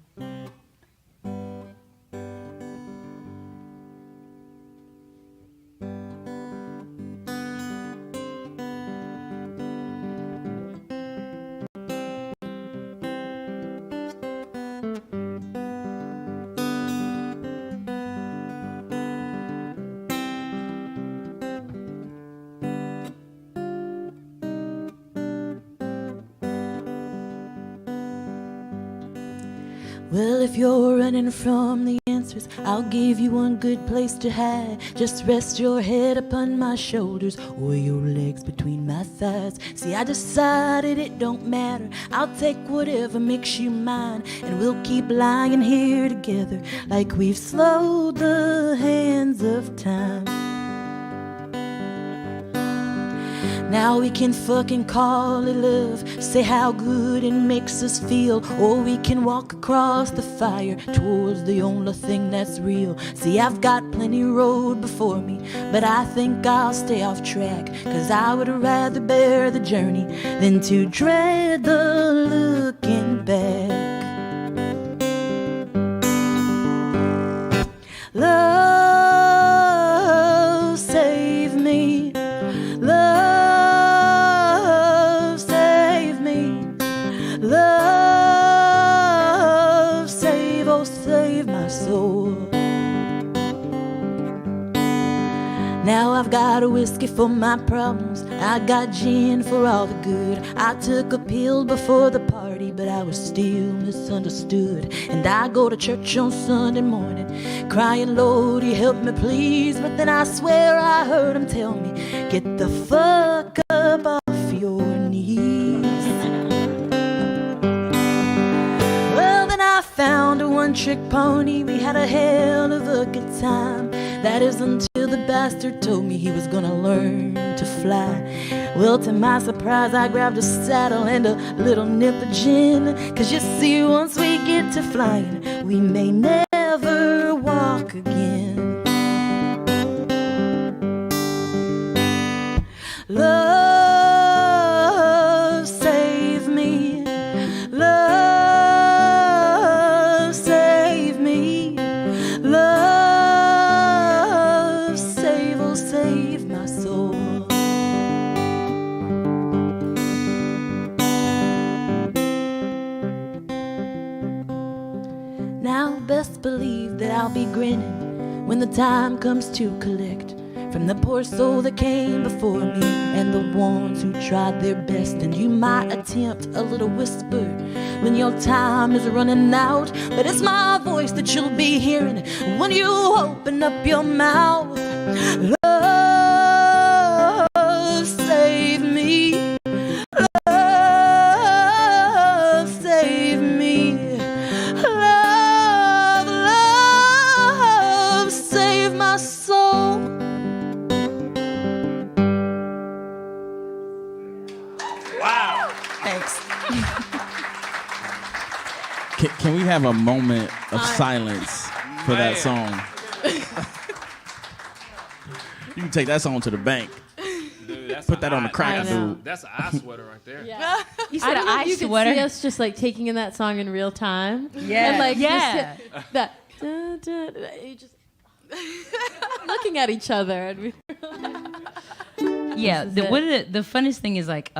Well, if you're running from the answers, I'll give you one good place to hide. Just rest your head upon my shoulders or your legs between my thighs. See, I decided it don't matter. I'll take whatever makes you mine, and we'll keep lying here together like we've slowed the hands of time. Now we can fucking call it love, say how good it makes us feel, or we can walk across the fire towards the only thing that's real. See, I've got plenty road before me, but I think I'll stay off track, 'cause I would rather bear the journey than to dread the looking back. Love, save me. Love, love, save, oh save my soul. Now I've got a whiskey for my problems, I got gin for all the good. I took a pill before the party, but I was still misunderstood. And I go to church on Sunday morning, crying, Lord, you help me please. But then I swear I heard him tell me, get the fuck up off your knees. Well, then I found a one-trick pony, we had a hell of a good time. That is until the bastard told me he was gonna learn to fly. Well, to my surprise, I grabbed a saddle and a little nip of gin. 'Cause you see, once we get to flying, we may never walk again. Love, save me. Love, save me. Love, save, oh save my soul. Now best believe that I'll be grinning when the time comes to collect from the poor soul that came before me and the ones who tried their best. And you might attempt a little whisper when your time is running out, but it's my voice that you'll be hearing when you open up your mouth. Love, save me. Love, save me. Love, love, save my soul. Thanks. Can we have a moment of silence for that song? You can take that song to the bank. Dude, that's Put that on the cracker, I know. dude. That's an eye sweater right there. Yeah. You I said don't an know if eye you could sweater. see us just like taking in that song in real time. Yeah. And like Yeah. just, that you just looking at each other and we Yeah, This is one of the funnest thing is like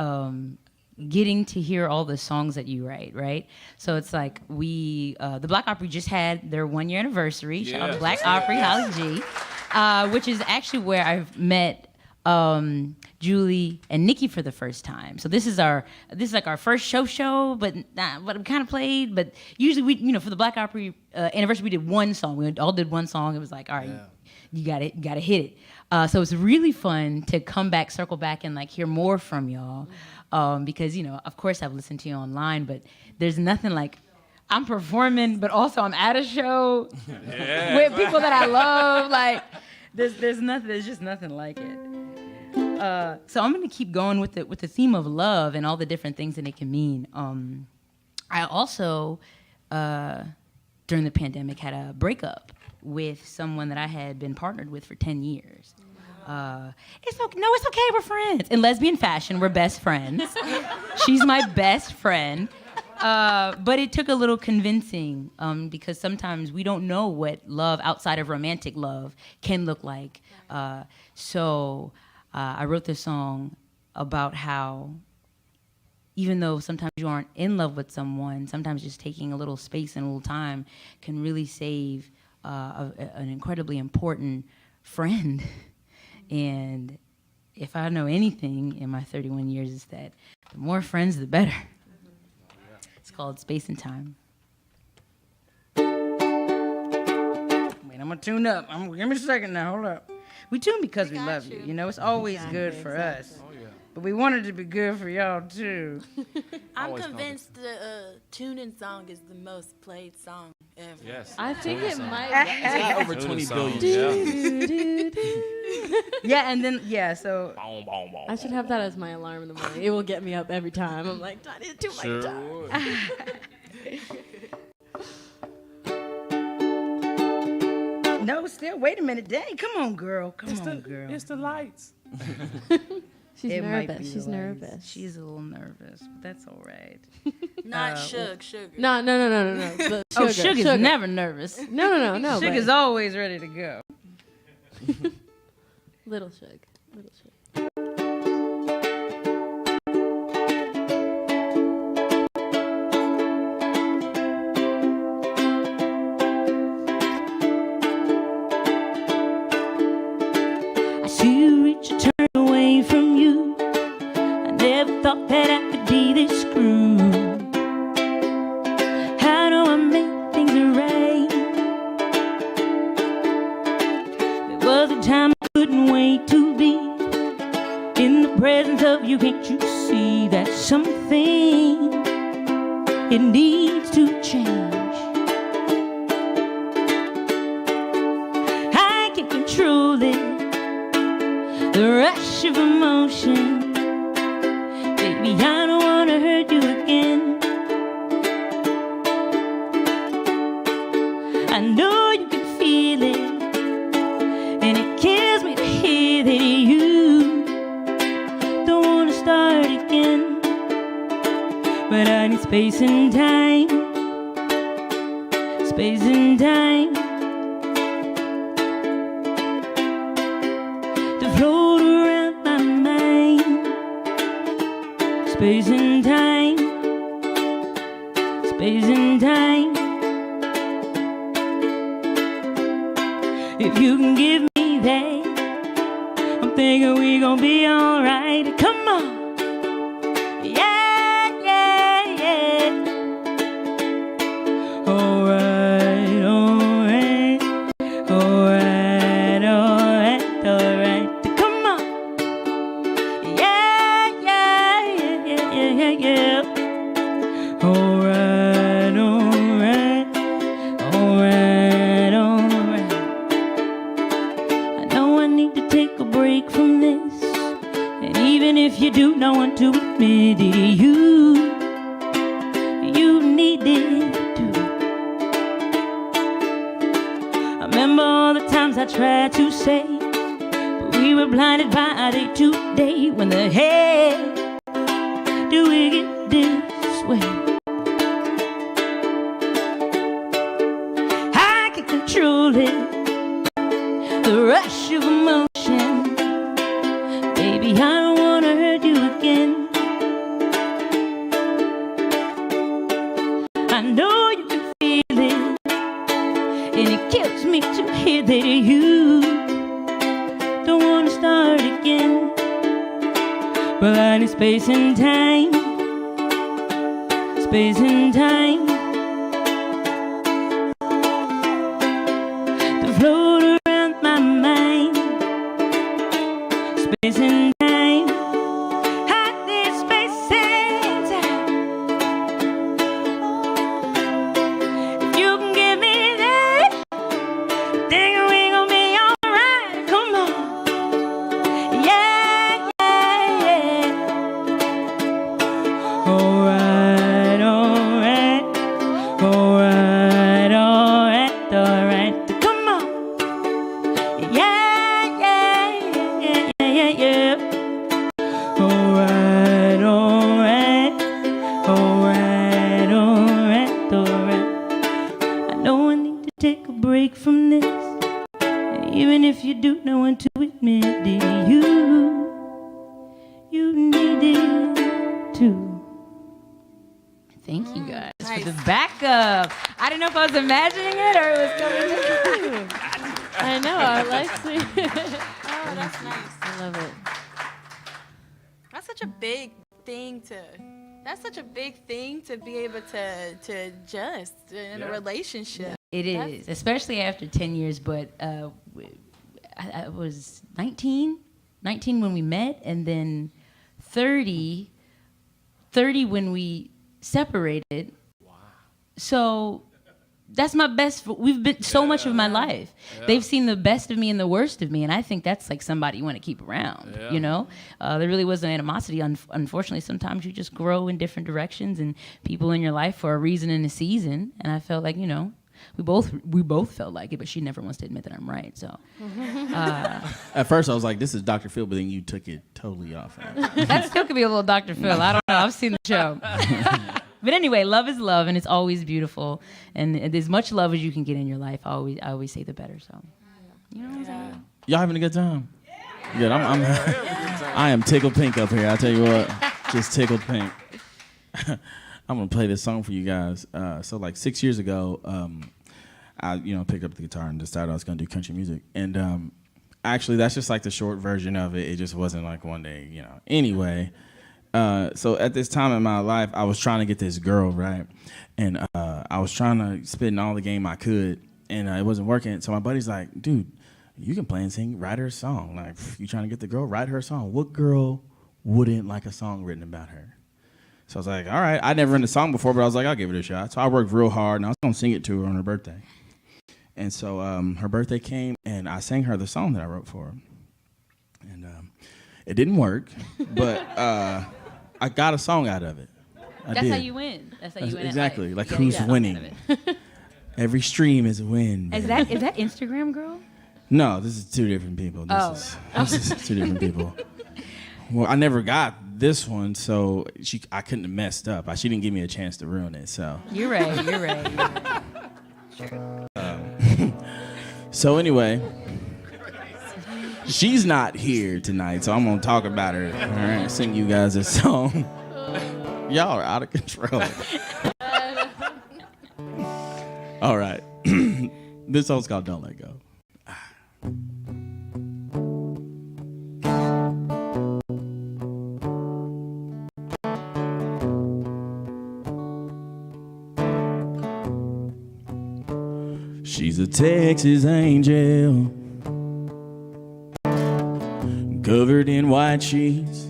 getting to hear all the songs that you write, right? So it's like we, the Black Opry just had their 1 year anniversary. Shout out to Black Opry, Holly G, which is actually where I've met Julie and Nikki for the first time. So this is like our first show, but we kind of played. But usually we, for the Black Opry anniversary, we did one song. We all did one song. It was like, all right, you got to hit it. So it's really fun to come back, circle back, and like hear more from y'all. Because of course I've listened to you online, but there's nothing like I'm performing, but also I'm at a show with people that I love. Like there's just nothing like it. So I'm gonna keep going with the theme of love and all the different things that it can mean. I also during the pandemic had a breakup with someone that I had been partnered with for 10 years. It's okay. No, it's okay. We're friends. In lesbian fashion, we're best friends. She's my best friend. But it took a little convincing because sometimes we don't know what love outside of romantic love can look like. So I wrote this song about how even though sometimes you aren't in love with someone, sometimes just taking a little space and a little time can really save an incredibly important friend. And if I know anything in my 31 years, is that the more friends, the better. It's called Space and Time. Wait, I'm gonna tune up. Give me a second now. Hold up. We tune because we love you. It's always good for us. But we want it to be good for y'all too. I'm convinced the tuning song is the most played song ever. Yes. I think it might. It's got over 20 billion. Yeah, and then so Boom, boom, boom. I should have that as my alarm in the morning. It will get me up every time. I'm like, I need to tune my guitar. no, still wait a minute. Dang, come on, girl. It's the lights. She's It might be nervous. She's the lights. nervous. She's a little nervous, but that's all right. Not sugar. No. The Oh, sugar. Sugar's never nervous. No. Sugar's always ready to go. Little Shug. I see you reach and turn away from you. I never thought that I could be this cruel. How do I make things right? There was a time I couldn't wait to be in the presence of you. Can't you see that something, it needs to change? I can't control it, the rush of emotion. Baby, I don't wanna hurt you again. I know you can feel it, and it kills me to hear that you don't wanna start again. But I need space and time, space and time to float around my mind. Space and time, space and time. If you can give me that, I'm thinking we gon' be alright. Come on. Yeah, yeah, yeah. Alright, alright. Alright, alright, alright. Come on. Yeah, yeah, yeah, yeah, yeah, yeah. Alright, alright. Alright, alright. I know I need to take a break from this. And even if you do not want to admit it, you need it too. I remember all the times I tried to say, but we were blinded by our day to day. When the hell do we get this way? I can control it, the rush of emotion. Baby, I don't wanna hurt you again. I know you can feel it, and it kills me to hear that you don't wanna start again. Well, I need space and time, space and time to float around my mind. Space and time, I need space and time. If you can give me that, think we gon' be alright. Come on, yeah, yeah, yeah. Alright, alright, alright, alright, alright. Come on, yeah, yeah, yeah, yeah, yeah. Alright, alright, alright, alright, alright. I know I need to take a break from this, even if you do not want to admit it. You need it too. Thank you guys for the backup. I didn't know if I was imagining it or it was coming in. I know. I like seeing it. Oh, that's nice. I love it. That's such a big thing to. That's such a big thing to be able to adjust in a relationship. It is, especially after 10 years, but I was 19 when we met, and then 30 when we separated. Wow. So that's my best. We've been so much of my life. Yeah. They've seen the best of me and the worst of me, and I think that's like somebody you want to keep around. Yeah. You know, there really was an animosity. Unfortunately, sometimes you just grow in different directions, and people in your life for a reason and a season. And I felt like, you know, we both felt like it, but she never wants to admit that I'm right. So At first, I was like, "This is Dr. Phil," but then you took it totally off. that still could be a little Dr. Phil. I don't know. I've seen the show. But anyway, love is love, and it's always beautiful. And as much love as you can get in your life, I always say the better. So, you know what I'm saying? Y'all having a good time? Good. I am tickled pink up here. I tell you what, just tickled pink. I'm gonna play this song for you guys. So like 6 years ago, I picked up the guitar and decided I was gonna do country music. And actually, that's just like the short version of it. It just wasn't like one day, you know. Anyway, so at this time in my life, I was trying to get this girl, right? And I was trying to spit in all the game I could, and it wasn't working. So my buddy's like, "Dude, you can play and sing, write her a song. Like, you trying to get the girl, write her a song. What girl wouldn't like a song written about her?" So I was like, all right. I'd never written a song before, but I was like, I'll give it a shot. So I worked real hard, and I was going to sing it to her on her birthday. And so her birthday came, and I sang her the song that I wrote for her. And it didn't work, but I got a song out of it. That's how you win. That's how you win. Exactly. Like, who's winning? Every stream is a win. Is that Instagram girl? No, this is two different people. This is two different people. Well, I never got this one, so I couldn't have messed up. She didn't give me a chance to ruin it. So You're right. So anyway, she's not here tonight, so I'm gonna talk about her. All right, sing you guys a song. Y'all are out of control. All right, this song's called "Don't Let Go." She's a Texas angel, covered in white sheets.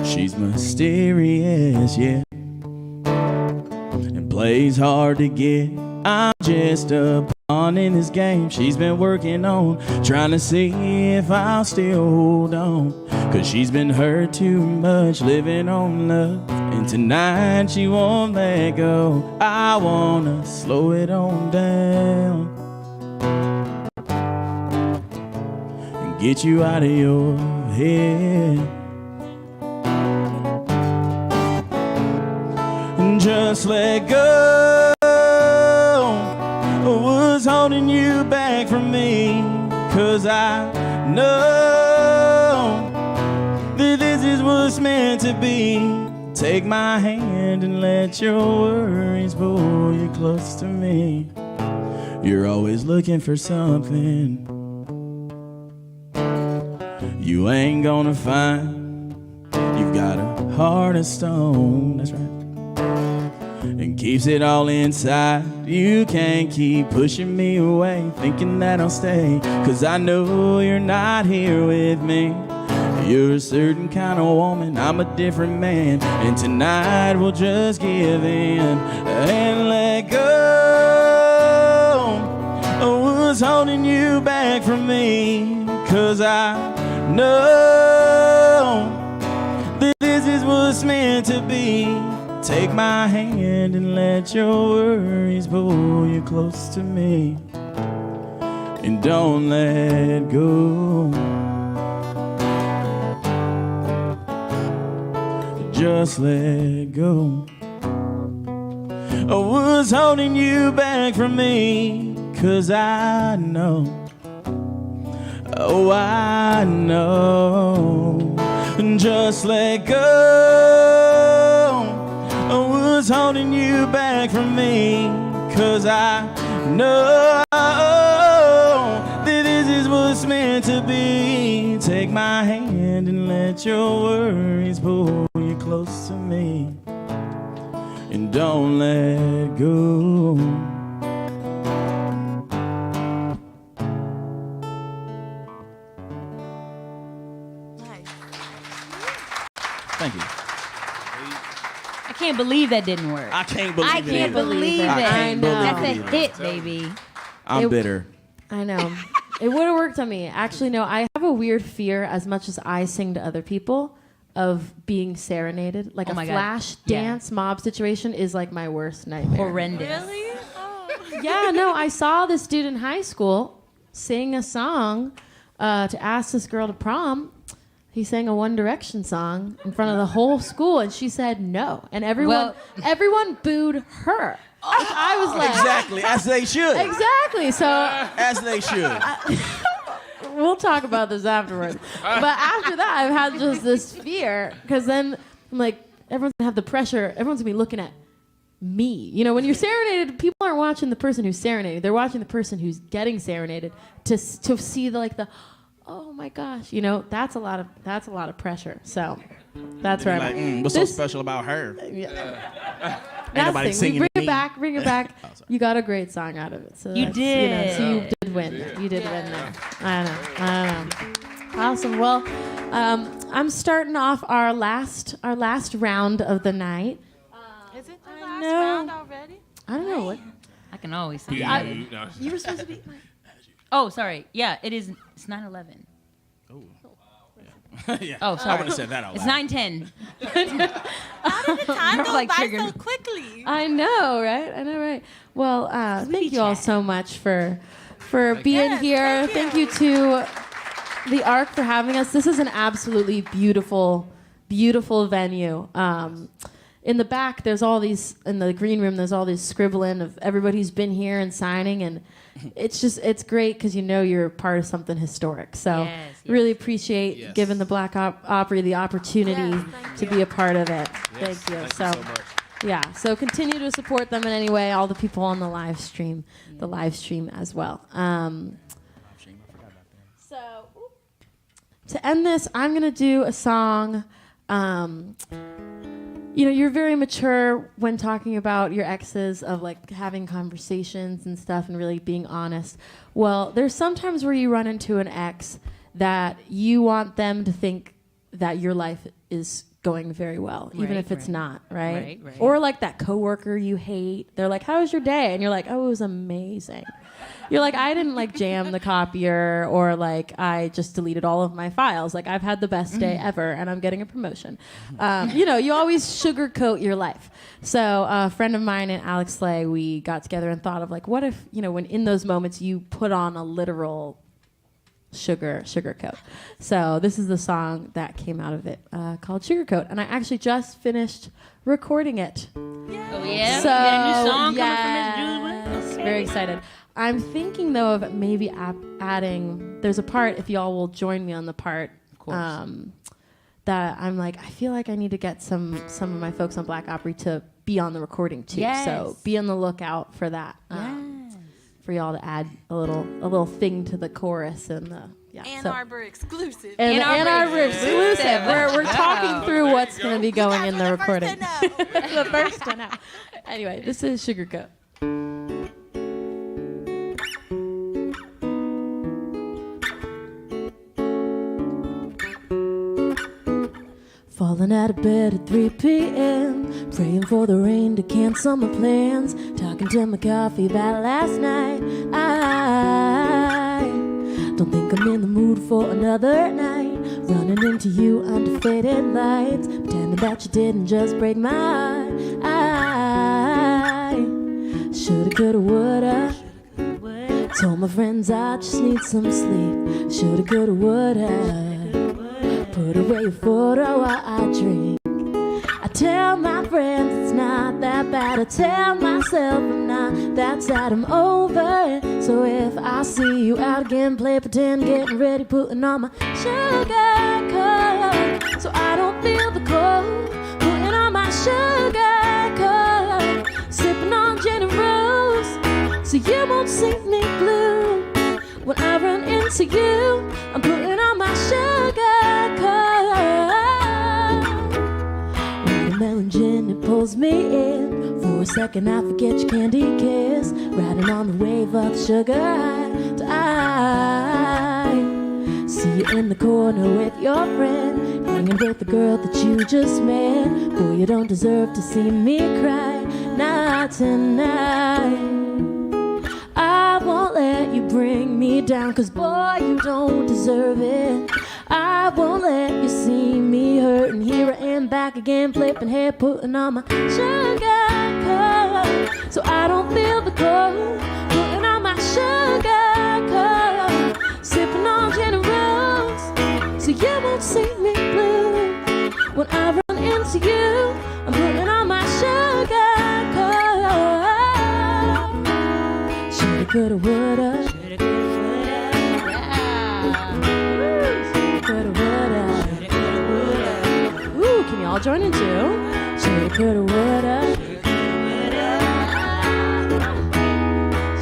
She's mysterious, yeah, and plays hard to get. I'm just a pawn in this game. She's been working on trying to see if I'll still hold on, 'cause she's been hurt too much living on love. And tonight she won't let go. I wanna slow it on down and get you out of your head. And just let go. What's holding you back from me? 'Cause I know that this is what's meant to be. Take my hand and let your worries pull you close to me. You're always looking for something you ain't gonna find. You've got a heart of stone, that's right, and keeps it all inside. You can't keep pushing me away, thinking that I'll stay, 'cause I know you're not here with me. You're a certain kind of woman, I'm a different man, and tonight we'll just give in and let go of what's holding you back from me. 'Cause I know that this is what's meant to be. Take my hand and let your worries pull you close to me, and don't let go. Just let go of what's holding you back from me. 'Cause I know, oh I know. Just let go of what's holding you back from me. 'Cause I know that this is what's meant to be. Take my hand and let your worries pull you close to me, and don't let go. Nice. Thank you. I can't believe that didn't work. I can't believe it. I can't believe it. I can't believe That's a it. hit, baby. I'm bitter. I know. It would have worked on me. Actually, no, I have a weird fear, as much as I sing to other people, of being serenaded. Like Oh a my God. flash Yeah. dance mob situation is like my worst nightmare. Horrendous. Really? Oh. Yeah, no, I saw this dude in high school sing a song to ask this girl to prom. He sang a One Direction song in front of the whole school, and she said no. And everyone booed her. I was like, Exactly, as they should. exactly. So As they should. we'll talk about this afterwards. But after that, I've had just this fear, because then I'm like, everyone's gonna have the pressure. Everyone's gonna be looking at me. You know, when you're serenaded, people aren't watching the person who's serenaded. They're watching the person who's getting serenaded to see the oh my gosh, you know, that's a lot of pressure. So that's where I'm Like, at. what's so special about her? That's nobody the thing. singing Bring to it me. back, bring it back. You got a great song out of it. So You that's, did. so you did win. You did win there. I know. Awesome. Well, I'm starting off our last round of the night. Is it the last know. round already? I don't know what I can always sing. you were supposed to be. Oh, sorry. Yeah, it is. It's 9:11. Yeah. Oh, sorry. I would have said that out It's loud. 9:10. Time You're, goes like, by triggered. so quickly. I know, right? I know, right? Well, thank you all so much for being Yes, here. thank Thank you to the Arc for having us. This is an absolutely beautiful, beautiful venue. In the back, there's all these, in the green room, there's all these scribbling of everybody who's been here and signing, and it's great because you know you're part of something historic. So Yes, really appreciate giving the Black Opry the opportunity Yes, thank to you. be a part of it. Thank you. Thank you so much. Yeah, so continue to support them in any way, all the people on the live stream as well. So to end this, I'm going to do a song you know, you're very mature when talking about your exes, of like having conversations and stuff and really being honest. Well, there's sometimes where you run into an ex that you want them to think that your life is going very well, even if it's not, right? Right. Or like that coworker you hate. They're like, "How was your day?" And you're like, "Oh, it was amazing." You're like, "I didn't like jam the copier, or like I just deleted all of my files. Like I've had the best day ever, and I'm getting a promotion." You know, you always sugarcoat your life. So a friend of mine and Alex Slay, we got together and thought of like, what if, you know, when in those moments you put on a literal sugarcoat. So this is the song that came out of it, called Sugarcoat, and I actually just finished recording it. Oh yeah. So, You got a new song yes, coming from Miss Jules? Okay. very excited. I'm thinking though of maybe adding. There's a part, if y'all will join me on the part, Of course. that I'm like, I feel like I need to get some of my folks on Black Opry to be on the recording too. Yes. So be on the lookout for that. For y'all to add a little thing to the chorus and the Ann Arbor exclusive. And Ann Ann Arbor Arbor exclusive. exclusive. We're talking through what's going to be going in the First to recording. know. The first to know. Anyway, this is Sugarcoat. Falling out of bed at 3 p.m. Praying for the rain to cancel my plans. Talking to my coffee about last night. I don't think I'm in the mood for another night. Running into you under faded lights. Pretending that you didn't just break my heart. I shoulda, coulda, woulda. Told my friends I just need some sleep. Shoulda, coulda, woulda. Put away your photo while I drink. I tell my friends it's not that bad. I tell myself I'm not that sad. I'm over it. So if I see you out again, play pretend, getting ready, putting on my sugar coat, so I don't feel the cold. Putting on my sugar coat, sipping on gin and rose, so you won't see me blue. When I run into you, I'm putting on my sugar coat. Watermelon gin, it pulls me in. For a second I forget your candy kiss. Riding on the wave of the sugar high. I see you in the corner with your friend, hanging with the girl that you just met. Boy, you don't deserve to see me cry. Not tonight. I won't let you bring me down, 'cause boy, you don't deserve it. I won't let you see me hurt, and here I am back again, flipping hair, putting on my sugar coat, so I don't feel the cold. Putting on my sugar coat, sipping on gin and rose, so you won't see me blue. When I run into you, I'm putting on my sugar coat. Shoulda, coulda, woulda. Shoulda, coulda, woulda. Ooh, can y'all join in too? Shoulda, coulda, woulda.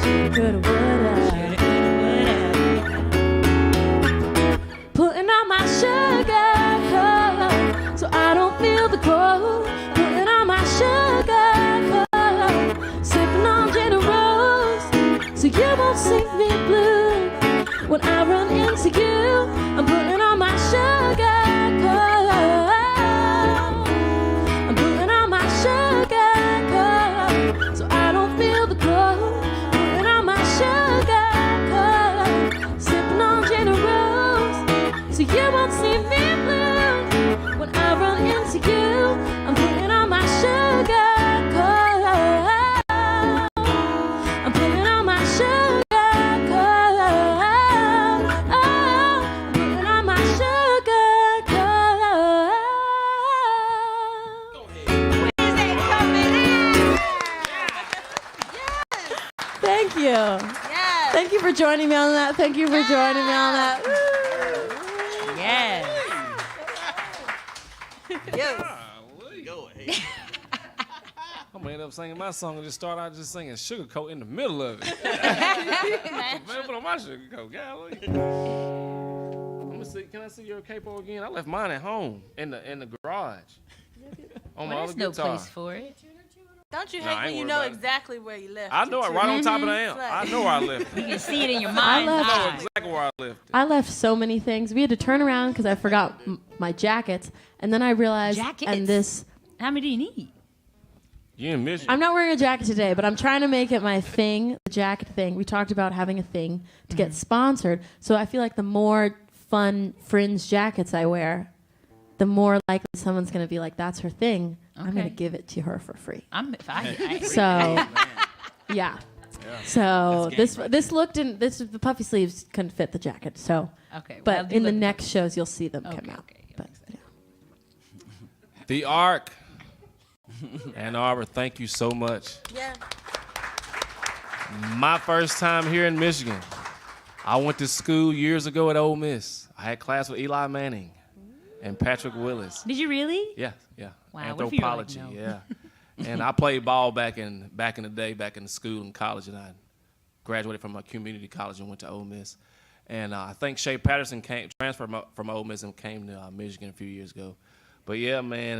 Shoulda, coulda, woulda. Putting on my sugar coat, so I don't feel the cold. Putting on my sugar coat, sipping on gin and rose, so you won't see me blue. When I run into you, I'm putting on my sugar coat. I'm putting on my sugar coat, so I don't feel the cold. Putting on my sugar coat, sipping on gin and rose, so you won't see me blue. When I run into you, I'm putting on my sugar coat. I'm putting on my sugar coat. I'm putting on my sugar coat. Thank you. Yes. Thank you for joining me on that. Thank you for joining me on that. Yes. I'm gonna end up singing my song and just start out just singing Sugarcoat in the middle of it. Man, put on my sugarcoat, golly. Let me see. Can I see your capo again? I left mine at home in the garage. on my Well, other there's no guitar. place for it. Don't you No, I hate ain't when you worried know about it. exactly where you left? I know it right on top of the amp. I know where I left it. You can see it in your mind's left- I know eye. exactly where I left it. I left so many things. We had to turn around because I forgot my jackets, and then I realized, Jackets? and this. How many do you need? You in Michigan. I'm not wearing a jacket today, but I'm trying to make it my thing, the jacket thing. We talked about having a thing to get sponsored, so I feel like the more fun fringe jackets I wear, the more likely someone's going to be like, "That's her thing. I'm going to Okay. give it to her for free." I So, yeah. So this looked in the puffy sleeves couldn't fit the jacket. So, Okay, well, I'll but do in the look- next shows you'll see them come Okay, out. okay. But yeah. The Ark. Ann Arbor, thank you so much. Yeah. My first time here in Michigan. I went to school years ago at Ole Miss. I had class with Eli Manning and Patrick Willis. Did you really? Yeah. Wow, what if you were like, Anthropology, no? yeah. And I played ball back in the day, back in school and college, and I graduated from a community college and went to Ole Miss. And I think Shea Patterson transferred from Ole Miss and came to Michigan a few years ago. But yeah, man,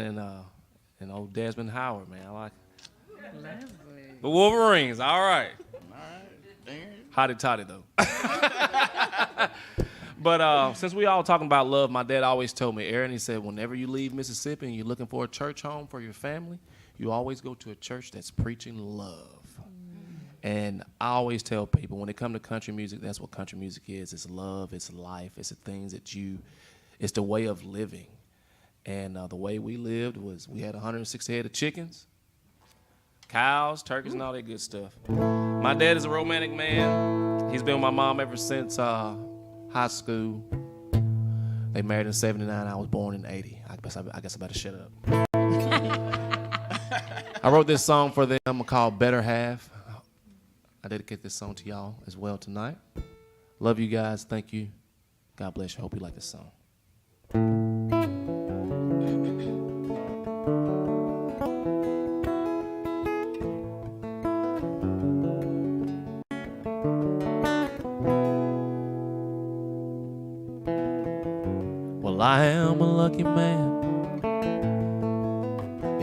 and old Desmond Howard, man, I like it. The Wolverines, all right. Hotty toddy though. But since we all talking about love, my dad always told me, Aaron, he said, whenever you leave Mississippi and you're looking for a church home for your family, you always go to a church that's preaching love. And I always tell people, when they come to country music, that's what country music is. It's love, it's life, it's the things that it's the way of living. And the way we lived was we had 160 head of chickens, cows, turkeys, and all that good stuff. My dad is a romantic man. He's been with my mom ever since high school. They married in 79. I was born in 80. I guess I better shut up. I wrote this song for them called Better Half. I dedicate this song to y'all as well tonight. Love you guys. Thank you. God bless you. Hope you like this song. Well, I am a lucky man,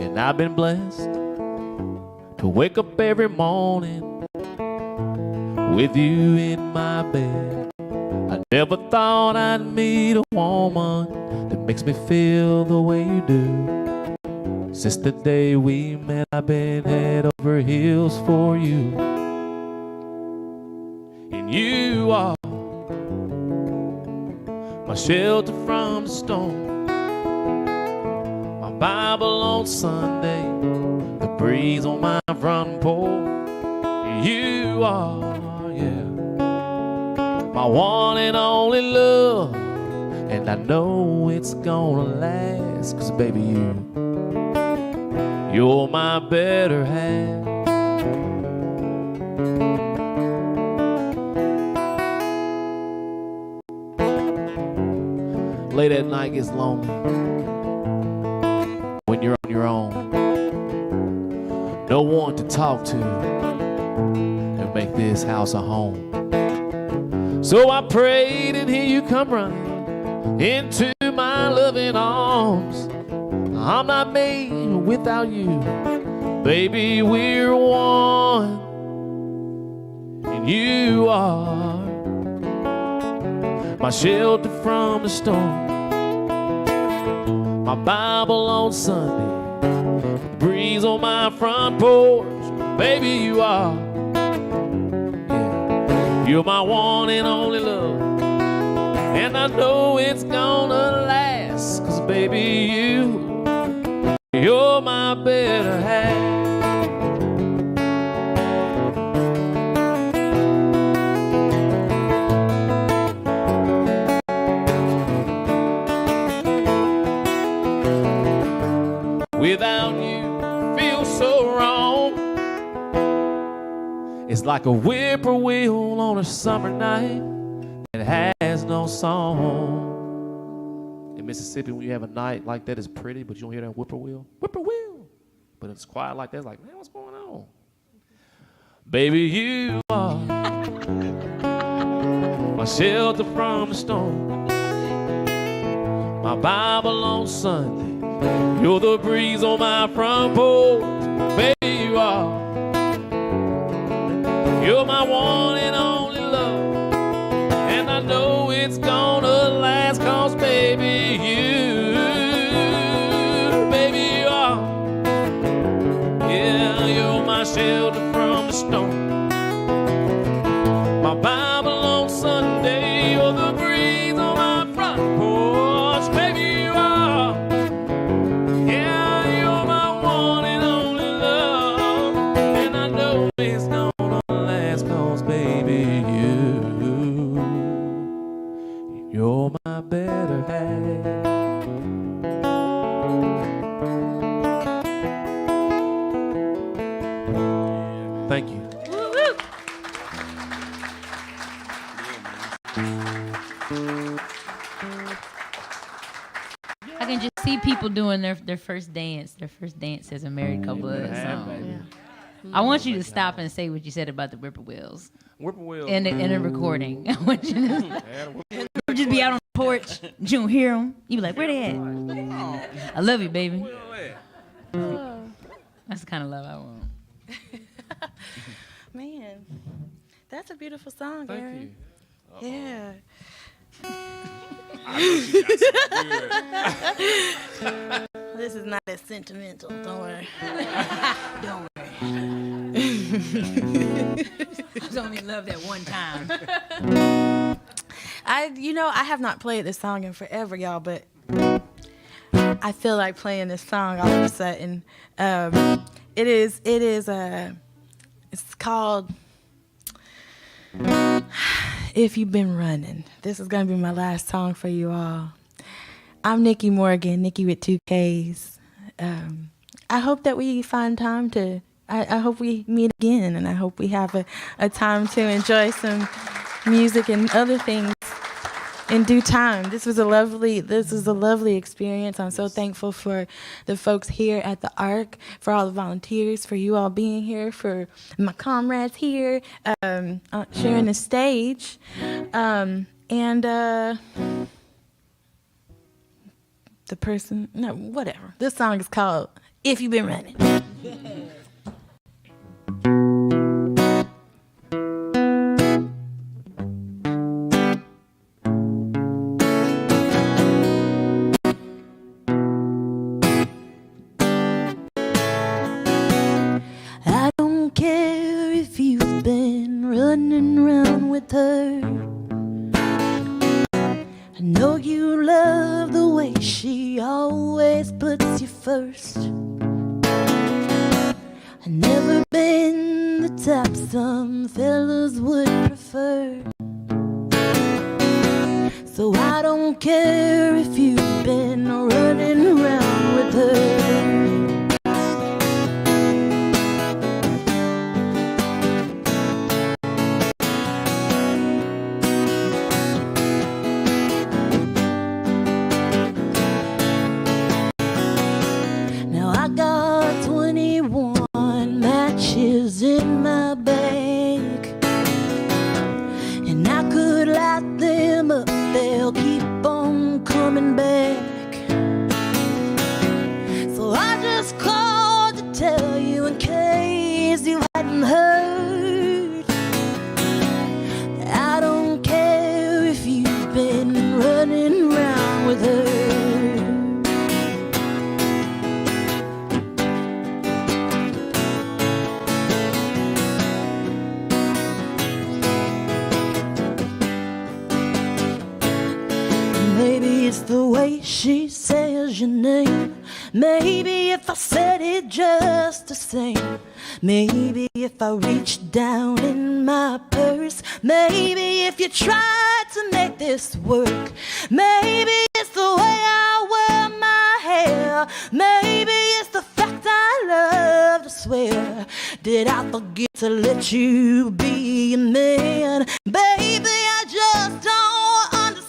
and I've been blessed to wake up every morning with you in my bed. I never thought I'd meet a woman that makes me feel the way you do. Since the day we met, I've been head over heels for you. And you are my shelter from the storm, my Bible on Sunday, the breeze on my front porch. You are, yeah, my one and only love, and I know it's gonna last, 'cause baby, you're my better half. Late at night gets lonely when you're on your own. No one to talk to and make this house a home. So I prayed, and here you come running into my loving arms. I'm not made without you, baby, we're one. And you are my shelter from the storm, my Bible on Sunday, the breeze on my front porch. Baby, you are, yeah, you're my one and only love, and I know it's gonna last, 'cause baby, you're my better half. Without you, feel so wrong. It's like a whippoorwill on a summer night that has no song. In Mississippi, when you have a night like that, it's pretty, but you don't hear that whippoorwill. Whippoorwill. But it's quiet like that. It's like, man, what's going on? Baby, you are my shelter from the storm, my Bible on Sunday, You're the breeze on my front porch, baby, you are. You're my one and only love, and I know it's gonna last, 'cause baby, baby, you are. Yeah, you're my shelter from the storm, my Bible on Sunday. You're the breeze on my front porch, baby, you are. Yeah, you're my one and only love, and I know it's gonna last, 'cause baby, you're my better half. Thank you. I can just see people doing their first dance as a married couple of that song. I want you to stop and say what you said about the whippoorwills Whippoorwill. in the recording. I want you to just be out on the porch, you don't hear them. You be like, where they at? I love you, baby. That's the kind of love I want. Man, that's a beautiful song, Thank Aaron. you. Yeah. This is not as sentimental. Don't worry. Don't worry. I was only in love that one time. I have not played this song in forever, y'all, but I feel like playing this song all of a sudden. It's called If You've Been Running. This is going to be my last song for you all. I'm Nikki Morgan, Nikki with 2 Ks. I hope that we find time to, I hope we meet again, and I hope we have a time to enjoy some music and other things in due time. This is a lovely experience. I'm so thankful for the folks here at the Arc, for all the volunteers, for you all being here, for my comrades here, sharing the stage, and the person, no, whatever. This song is called If You've Been Running. I don't care if you've been running around with her. I know you love the way she always puts you first. I've never been the type some fellas would prefer. So I don't care if you've been running around with her. In my bag, and I could light them up, they'll keep on coming back. So I just called to tell you, in case you hadn't heard, that I don't care if you've been running around with her. It's the way she says your name. Maybe if I said it just the same. Maybe if I reached down in my purse. Maybe if you tried to make this work. Maybe it's the way I wear my hair. Maybe it's the fact I love to swear. Did I forget to let you be a man? Baby, I just don't understand.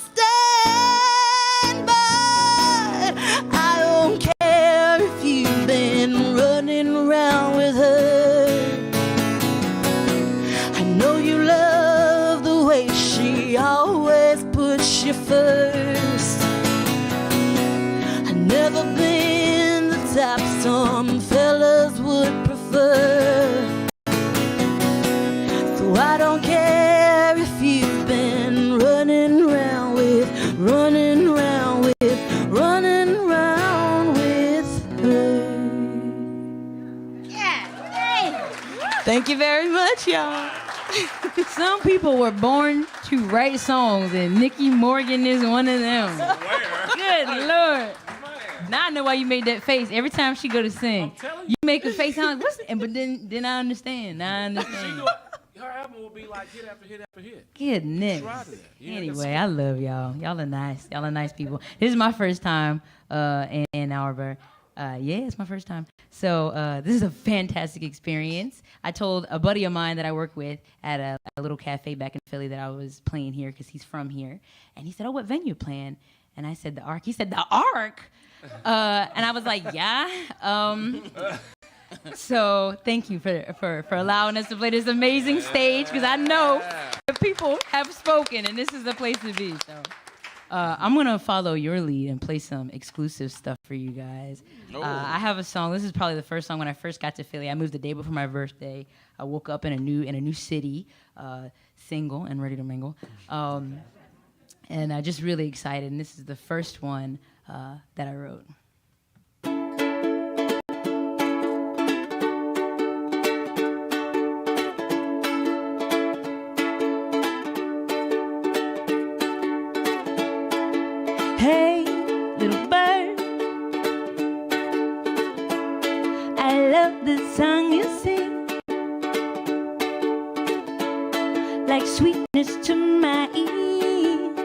I don't care if you've been running around with her. I know you love the way she always puts you first. I've never been I don't care if you've been running around with her. Thank you very much, y'all. Some people were born to write songs, and Nikki Morgan is one of them. Good Lord. Now I know why you made that face. Every time she go to sing, you make a face. I'm like, what's that? But then I understand. Now I understand. Her album will be like hit after hit after hit. Goodness. Anyway, I love y'all. Y'all are nice. Y'all are nice people. This is my first time in Ann Arbor. Yeah, it's my first time. So this is a fantastic experience. I told a buddy of mine that I work with at a little cafe back in Philly that I was playing here because he's from here. And he said, oh, what venue you playing? And I said, the Ark. He said, the Ark? And I was like, yeah. So thank you for allowing us to play this amazing stage because I know the people have spoken and this is the place to be. So I'm going to follow your lead and play some exclusive stuff for you guys. I have a song. This is probably the first song when I first got to Philly. I moved the day before my birthday. I woke up in a new city, single and ready to mingle. And I'm just really excited. And this is the first one that I wrote. Hey, little bird, I love the song you sing, like sweetness to my ears,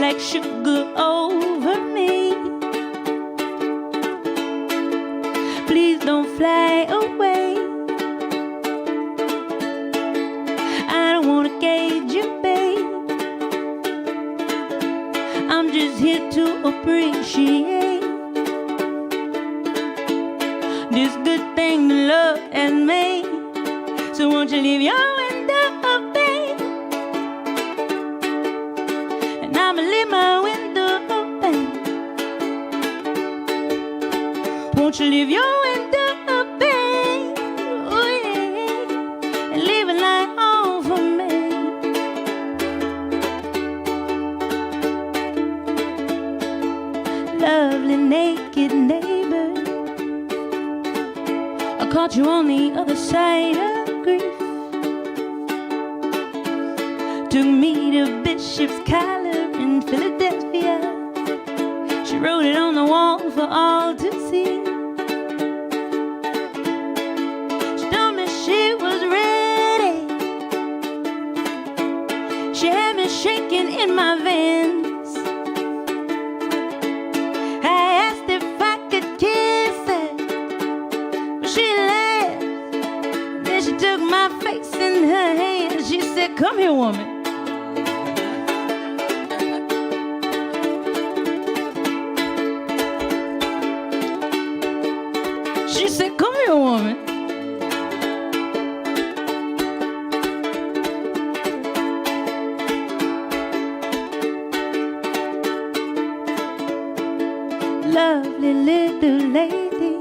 like sugar over me. Please don't fly away, I don't want to cage you, babe. I'm just here to appreciate this good thing the Lord has made. So won't you leave your window open? And I'ma leave my window open. Won't you leave your window open? Oh yeah, and leave a light on for me. Lovely naked neighbor, I caught you on the other side of grief. Took me to Bishop's Collar in Philadelphia. She wrote it on the wall for all to see. She told me she was ready. She had me shaking in my Vance. She said, come here, woman. She said, come here, woman. Lovely little lady,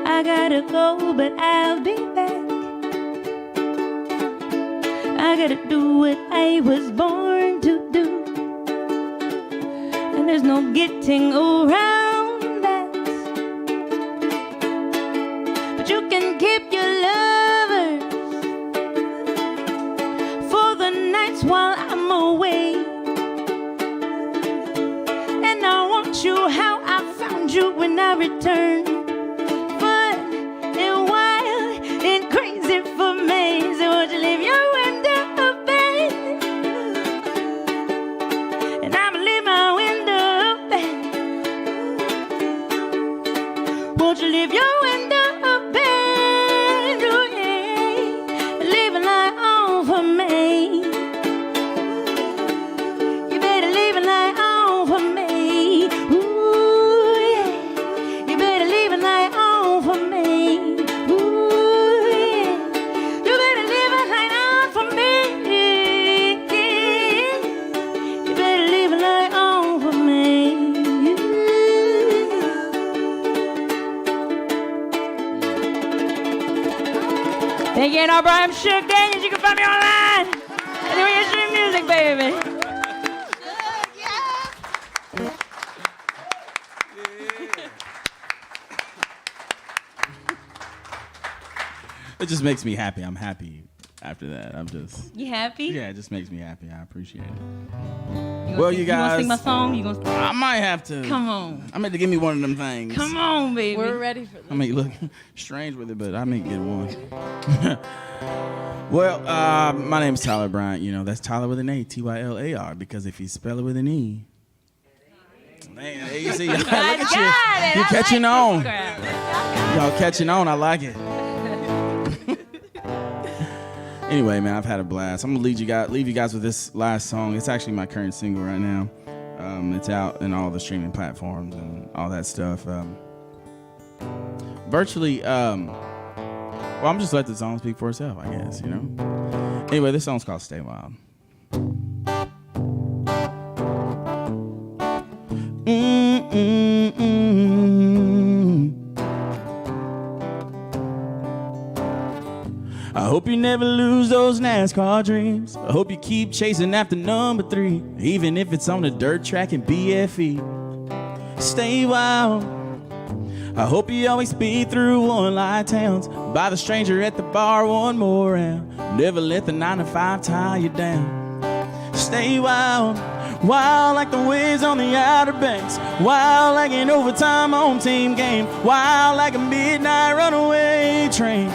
I gotta go, but I'll be back. I gotta do what I was born to do, and there's no getting around that. But you can keep your lovers for the nights while I'm away, and I want you how I found you when I return. Fun and wild and crazy for me. So won't you leave your window open? And I'ma leave my window open. Won't you leave your window open? Oh yeah, leave a light on for me. You better leave a light on for me. Ooh yeah, you better Thank you, Tylar Bryant. I'm Sug Daniels. You can find me online. And doing your stream music, baby. It just makes me happy. I'm happy after that. I'm just. You happy? Yeah, it just makes me happy. I appreciate it. You guys. You want to sing my song? You gonna? I might have to. Come on. I meant to give me one of them things. Come on, baby. We're ready for this. I may look strange with it, but I may get one. Well, my name is Tylar Bryant. You know, that's Tyler with an A, Tylar, because if you spell it with an E. Man, there you see. Look at you. You're catching on. Y'all catching on. I like it. Anyway, man, I've had a blast. I'm gonna leave you guys with this last song. It's actually my current single right now. It's out in all the streaming platforms and all that stuff. Virtually, well, I'm just let the song speak for itself, I guess, you know. Anyway, this song's called Stay Wild. I hope you never lose those NASCAR dreams. I hope you keep chasing after number 3, even if it's on the dirt track in BFE. Stay wild. I hope you always speed through one-light towns. Buy the stranger at the bar one more round. Never let the 9 to 5 tie you down. Stay wild. Wild like the waves on the Outer Banks. Wild like an overtime home team game. Wild like a midnight runaway train.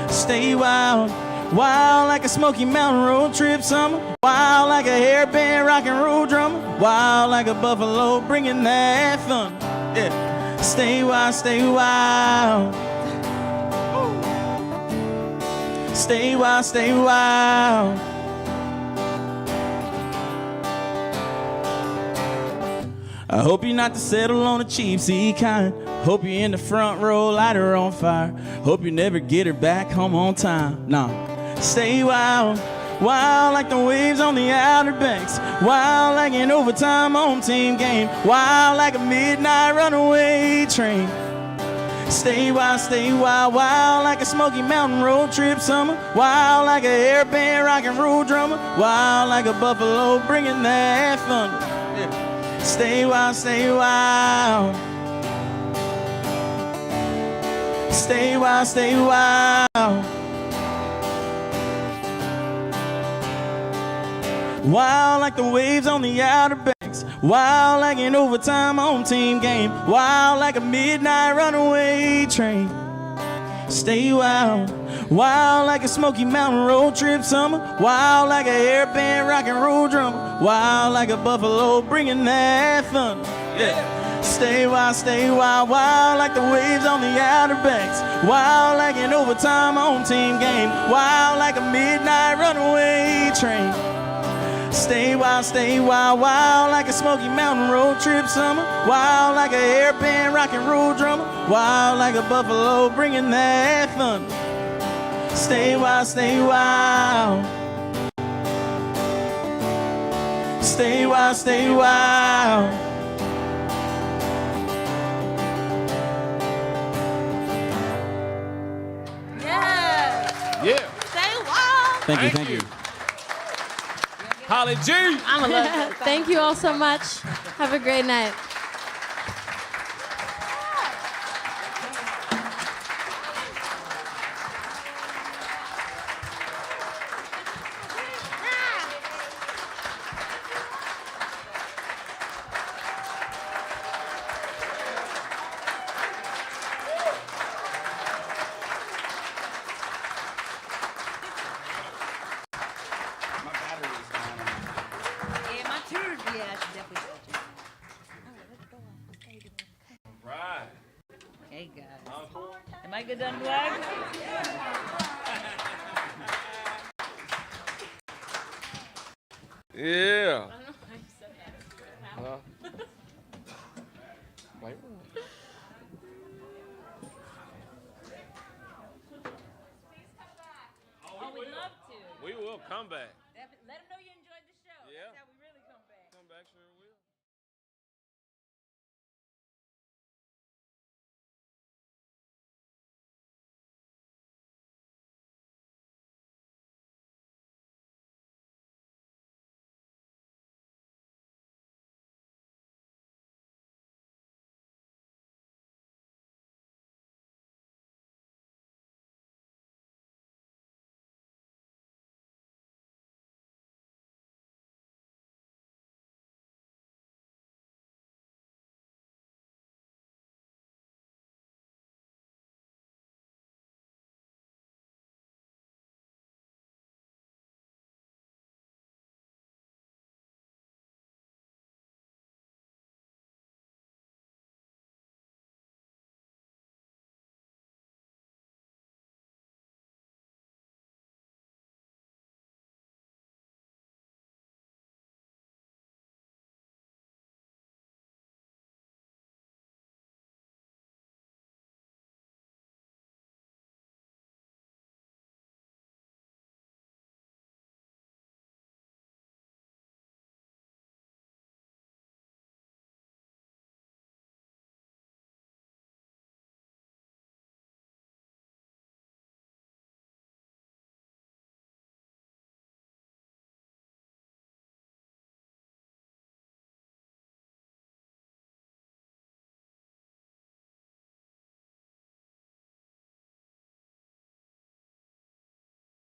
Stay wild, wild like a Smoky Mountain road trip summer. Wild like a hairband rock and roll drummer. Wild like a buffalo bringing that thunder. Yeah. Stay wild, stay wild. Stay wild, stay wild. I hope you're not to settle on a cheap seat kind. Hope you're in the front row, light her on fire. Hope you never get her back home on time. Nah, stay wild. Wild like the waves on the Outer Banks. Wild like an overtime home team game. Wild like a midnight runaway train. Stay wild, wild like a Smoky Mountain road trip summer. Wild like a hairband rock and roll drummer. Wild like a buffalo bringing that thunder. Yeah. Stay wild, stay wild. Stay wild, stay wild. Wild like the waves on the Outer Banks. Wild like an overtime home team game. Wild like a midnight runaway train. Stay wild. Wild like a Smoky Mountain road trip summer. Wild like a hairband rock and roll drummer. Wild like a buffalo bringing that thunder. Yeah. Stay wild, wild like the waves on the Outer Banks. Wild like an overtime home team game. Wild like a midnight runaway train. Stay wild, wild like a Smoky Mountain road trip summer. Wild like a hairband rock and roll drummer. Wild like a buffalo bringing that thunder. Stay wild, stay wild. Stay wild, stay wild. Yeah. Stay wild. Thank you. Holly G. I'm a love. Thank you all so much. Have a great night. Yeah, my turn. Yeah, I should definitely do it. Right. Hey, guys. Am I good done, Black? Yeah. Wait. Oh, we'd love to. We will come back.